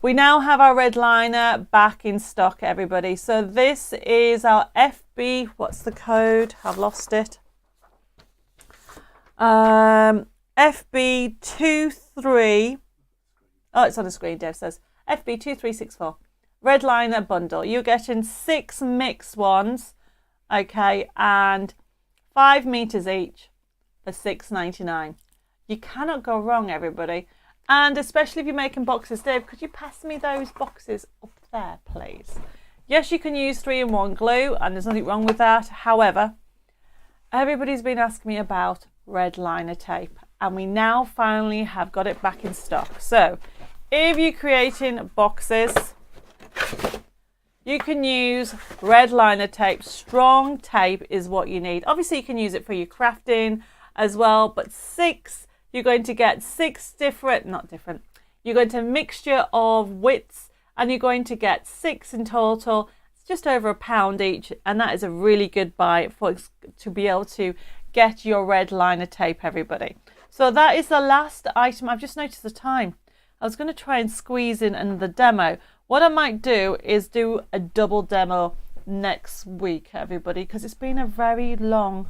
We now have our red liner back in stock, everybody. So this is our FB, what's the code? I've lost it. FB23, oh, it's on the screen, Dave says. FB2364. Red liner bundle. You're getting 6 mixed ones, okay, and 5 meters each for $6.99. You cannot go wrong, everybody. And especially if you're making boxes. Dave, could you pass me those boxes up there, please? Yes, you can use 3-in-1 glue, and there's nothing wrong with that. However, everybody's been asking me about red liner tape, and we now finally have got it back in stock. So if you're creating boxes, you can use red liner tape. Strong tape is what you need. Obviously, you can use it for your crafting as well, but 6, you're going to get 6 different, you're going to mixture of widths, and you're going to get 6 in total. It's just over £1 each, and that is a really good buy to be able to get your red liner tape, everybody. So that is the last item. I've just noticed the time. I was going to try and squeeze in another demo. What I might do is do a double demo next week, everybody, because it's been a very long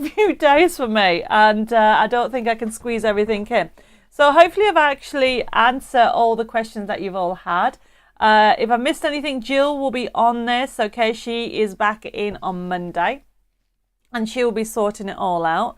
few days for me, and I don't think I can squeeze everything in. So hopefully I've actually answered all the questions that you've all had. If I missed anything, Jill will be on this, okay? She is back in on Monday, and she will be sorting it all out.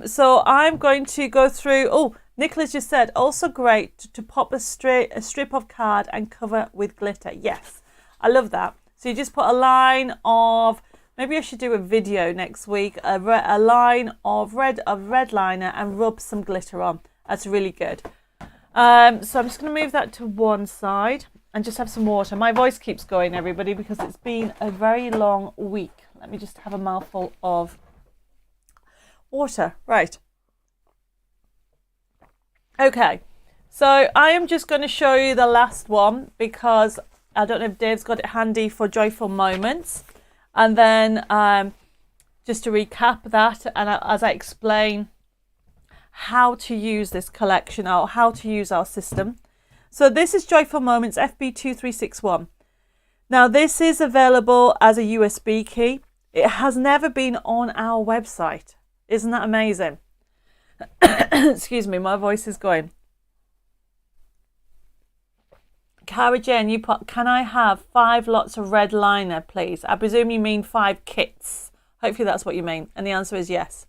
So I'm going to go through, oh, Nicholas just said, also great to pop a strip of card and cover with glitter. Yes, I love that. So you just put a line of, maybe I should do a video next week, a line of red liner and rub some glitter on. That's really good. So I'm just going to move that to one side and just have some water. My voice keeps going, everybody, because it's been a very long week. Let me just have a mouthful of water. Right. Okay, so I am just going to show you the last one, because I don't know if Dave's got it handy for joyful moments. And then just to recap that, and as I explain how to use this collection or how to use our system. So this is Joyful Moments FB2361. Now this is available as a USB key. It has never been on our website. Isn't that amazing? Excuse me, my voice is going. Cara Jane, you put, can I have 5 lots of red liner, please? I presume you mean 5 kits. Hopefully that's what you mean. And the answer is yes.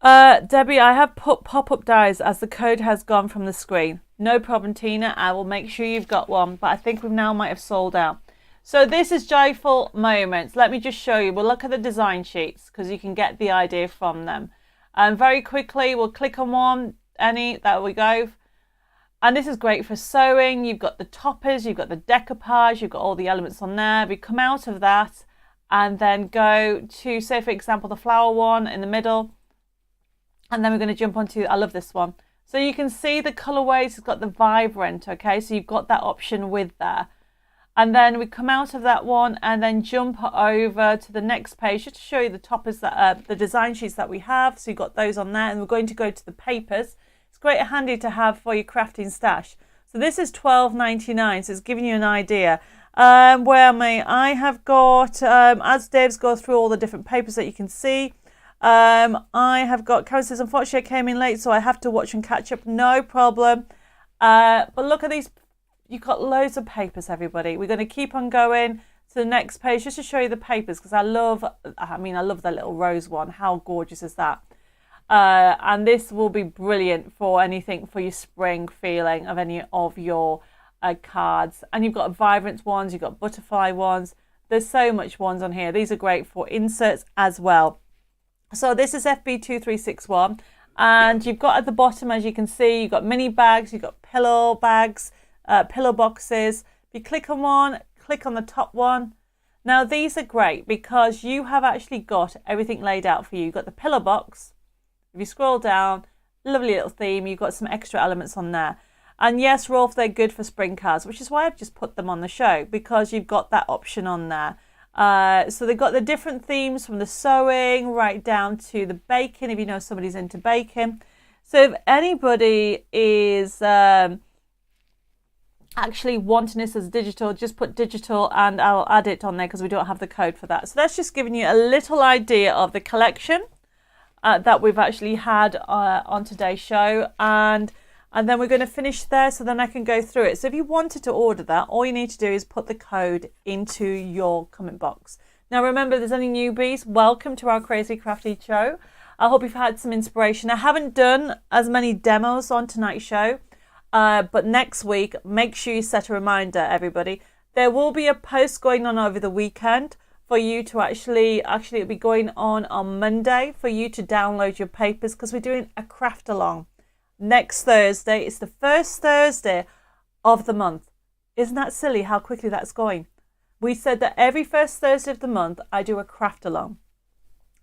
Debbie, I have put pop-up dies as the code has gone from the screen. No problem, Tina. I will make sure you've got one. But I think we now might have sold out. So this is Joyful Moments. Let me just show you. We'll look at the design sheets because you can get the idea from them. And very quickly, we'll click on one. There we go. And this is great for sewing. You've got the toppers, you've got the decoupage, you've got all the elements on there. We come out of that and then go to, say, for example, the flower one in the middle. And then we're going to jump onto, I love this one. So you can see the colorways, it's got the vibrant, okay? So you've got that option with there. And then we come out of that one and then jump over to the next page just to show you the toppers, that the design sheets that we have. So you've got those on there and we're going to go to the papers. It's great and handy to have for your crafting stash. So this is $12.99, so it's giving you an idea. Where am I? I have got, as Dave's go through all the different papers that you can see, I have got, Karen says, unfortunately I came in late, so I have to watch and catch up. No problem. But look at these. You've got loads of papers, everybody. We're going to keep on going to the next page just to show you the papers because I love the little rose one. How gorgeous is that? And this will be brilliant for anything for your spring feeling of any of your cards. And you've got vibrant ones, you've got butterfly ones. There's so much ones on here. These are great for inserts as well. So this is FB2361. And you've got at the bottom, as you can see, you've got mini bags, you've got pillow bags, pillow boxes. If you click on one, click on the top one. Now these are great because you have actually got everything laid out for you. You've got the pillow box. If you scroll down, lovely little theme, you've got some extra elements on there. And yes, Rolf, they're good for spring cards, which is why I've just put them on the show because you've got that option on there. So they've got the different themes from the sewing right down to the baking, if you know somebody's into baking. So if anybody is actually wanting this as digital, just put digital and I'll add it on there because we don't have the code for that. So that's just giving you a little idea of the collection that we've actually had on today's show, and then we're going to finish there so then I can go through it. So if you wanted to order that, all you need to do is put the code into your comment box. Now remember, if there's any newbies, welcome to our Crazy Crafty show. I hope you've had some inspiration. I haven't done as many demos on tonight's show, but next week make sure you set a reminder, everybody. There will be a post going on over the weekend for you to actually it'll be going on Monday for you to download your papers because we're doing a craft along next Thursday. It's the first Thursday of the month. Isn't that silly how quickly that's going? We said that every first Thursday of the month I do a craft along,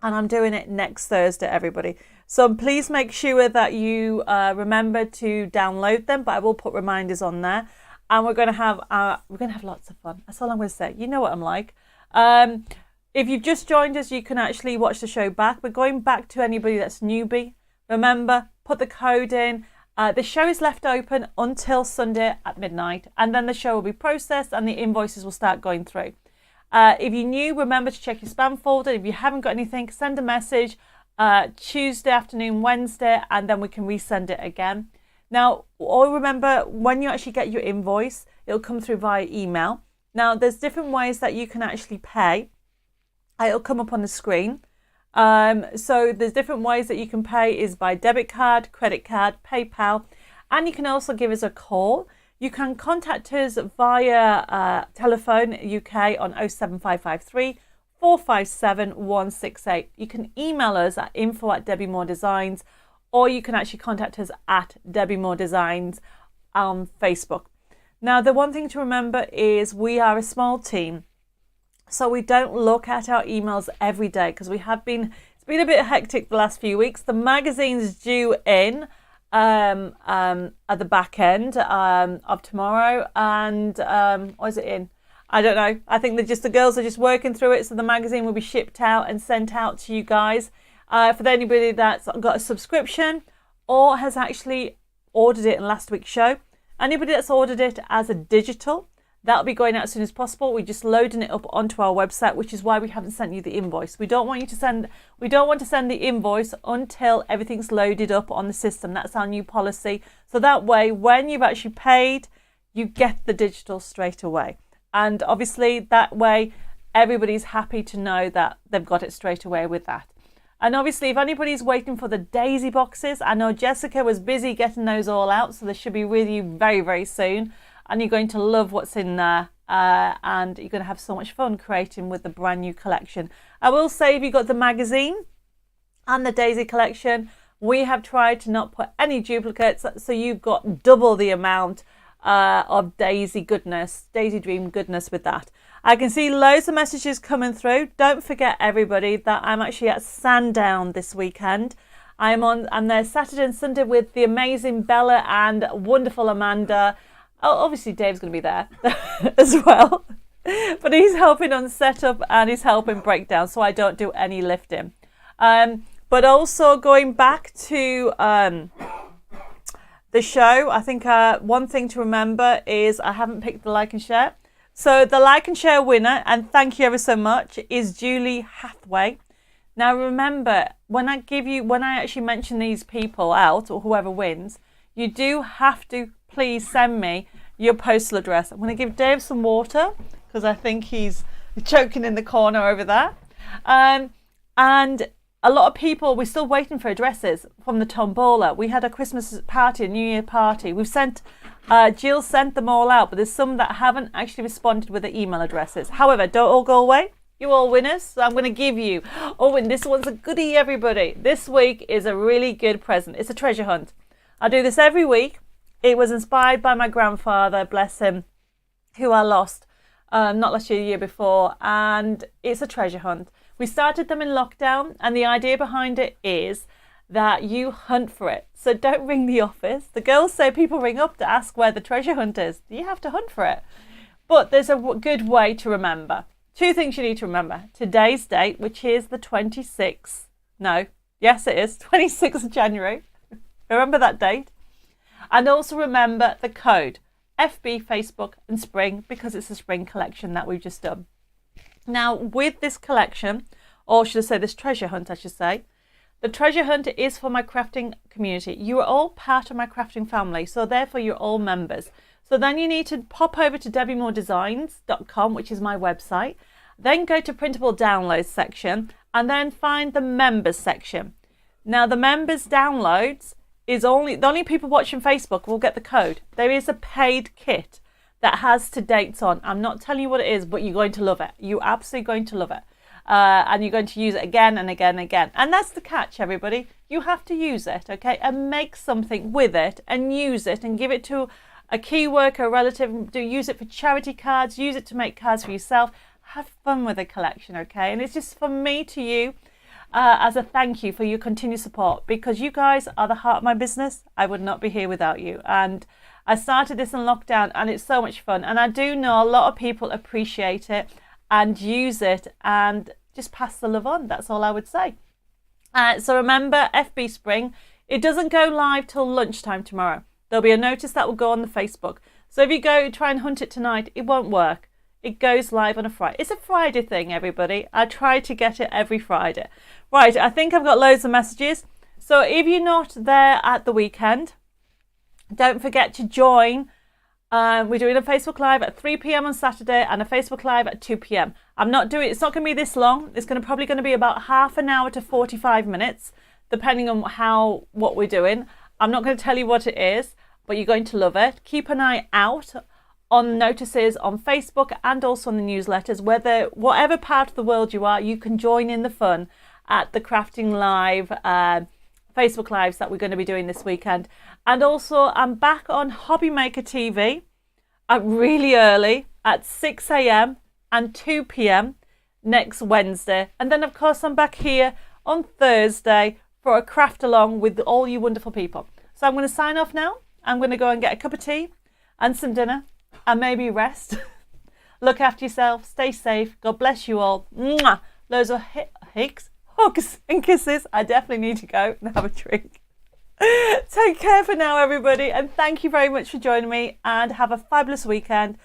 and I'm doing it next Thursday, everybody. So please make sure that you remember to download them, but I will put reminders on there, and we're going to have lots of fun. That's all I'm going to say. You know what I'm like. If you've just joined us, you can actually watch the show back. We're going back to anybody that's newbie. Remember, put the code in. The show is left open until Sunday at midnight, and then the show will be processed and the invoices will start going through. If you're new, remember to check your spam folder. If you haven't got anything, send a message Tuesday afternoon, Wednesday, and then we can resend it again. Now, all remember, when you actually get your invoice, it'll come through via email. Now, there's different ways that you can actually pay. It'll come up on the screen. So there's different ways that you can pay is by debit card, credit card, PayPal, and you can also give us a call. You can contact us via telephone UK on 07553 457 168. You can email us at info@DebbiMoreDesigns, or you can actually contact us at Debbie More Designs on Facebook. Now, the one thing to remember is we are a small team, so we don't look at our emails every day because it's been a bit hectic the last few weeks. The magazine's due in at the back end of tomorrow, and or is it in? I don't know. I think the girls are just working through it, so the magazine will be shipped out and sent out to you guys For anybody that's got a subscription or has actually ordered it in last week's show, anybody that's ordered it as a digital, that'll be going out as soon as possible. We're just loading it up onto our website, which is why we haven't sent you the invoice. We don't want to send the invoice until everything's loaded up on the system. That's our new policy. So that way, when you've actually paid, you get the digital straight away. And obviously that way, everybody's happy to know that they've got it straight away with that. And obviously, if anybody's waiting for the Daisy boxes, I know Jessica was busy getting those all out, so they should be with you very, very soon. And you're going to love what's in there, and you're going to have so much fun creating with the brand new collection. I will say, if you got the magazine and the Daisy collection, we have tried to not put any duplicates, so you've got double the amount of Daisy goodness, Daisy Dream goodness with that. I can see loads of messages coming through. Don't forget, everybody, that I'm actually at Sandown this weekend. I'm there Saturday and Sunday with the amazing Bella and wonderful Amanda. Oh, obviously Dave's going to be there as well, but he's helping on setup and he's helping breakdown, so I don't do any lifting. But also going back to the show, I think one thing to remember is I haven't picked the like and share. So the like and share winner, and thank you ever so much, is Julie Hathaway. Now remember, when I actually mention these people out, or whoever wins, you do have to please send me your postal address. I'm going to give Dave some water because I think he's choking in the corner over there. And a lot of people, we're still waiting for addresses from the tombola. We had a Christmas party, a New Year party. We've sent, Jill sent them all out, but there's some that haven't actually responded with their email addresses. However, don't all go away. You all winners. So I'm going to give you, and this one's a goodie, everybody. This week is a really good present. It's a treasure hunt. I do this every week. It was inspired by my grandfather, bless him, who I lost not last year, the year before, and it's a treasure hunt. We started them in lockdown, and the idea behind it is that you hunt for it. So don't ring the office. The girls say people ring up to ask where the treasure hunt is. You have to hunt for it. But there's a good way to remember. Two things you need to remember. Today's date, which is the 26th. No, yes it is, 26th of January. Remember that date. And also remember the code, FB, Facebook and Spring, because it's a Spring collection that we've just done. Now with this collection, or should I say this treasure hunt, I should say, the treasure hunt is for my crafting community. You are all part of my crafting family, so therefore you're all members. So then you need to pop over to debbimoredesigns.com, which is my website, then go to printable downloads section and then find the members section. Now the members downloads is the only people watching Facebook will get the code. There is a paid kit that has to dates on. I'm not telling you what it is, but you're going to love it. You're absolutely going to love it. And you're going to use it again and again and again. And that's the catch, everybody. You have to use it, okay? And make something with it and use it and give it to a key worker, a relative. Use it for charity cards. Use it to make cards for yourself. Have fun with the collection, okay? And it's just from me to you as a thank you for your continued support, because you guys are the heart of my business. I would not be here without you. And I started this in lockdown and it's so much fun. And I do know a lot of people appreciate it and use it and just pass the love on. That's all I would say. So remember, FB Spring, it doesn't go live till lunchtime tomorrow. There'll be a notice that will go on the Facebook. So if you go try and hunt it tonight, it won't work. It goes live on a Friday. It's a Friday thing, everybody. I try to get it every Friday. Right, I think I've got loads of messages. So if you're not there at the weekend, don't forget to join. We're doing a Facebook Live at 3 p.m. on Saturday and a Facebook Live at 2 p.m. It's not going to be this long. It's probably going to be about half an hour to 45 minutes, depending on what we're doing. I'm not going to tell you what it is, but you're going to love it. Keep an eye out on notices on Facebook and also on the newsletters. Whatever part of the world you are, you can join in the fun at the Crafting Live Facebook Lives that we're going to be doing this weekend. And also, I'm back on Hobby Maker TV really early at 6 a.m. and 2 p.m. next Wednesday. And then, of course, I'm back here on Thursday for a craft along with all you wonderful people. So I'm going to sign off now. I'm going to go and get a cup of tea and some dinner and maybe rest. Look after yourself. Stay safe. God bless you all. Mwah! Loads of hugs and kisses. I definitely need to go and have a drink. Take care for now, everybody, and thank you very much for joining me, and have a fabulous weekend.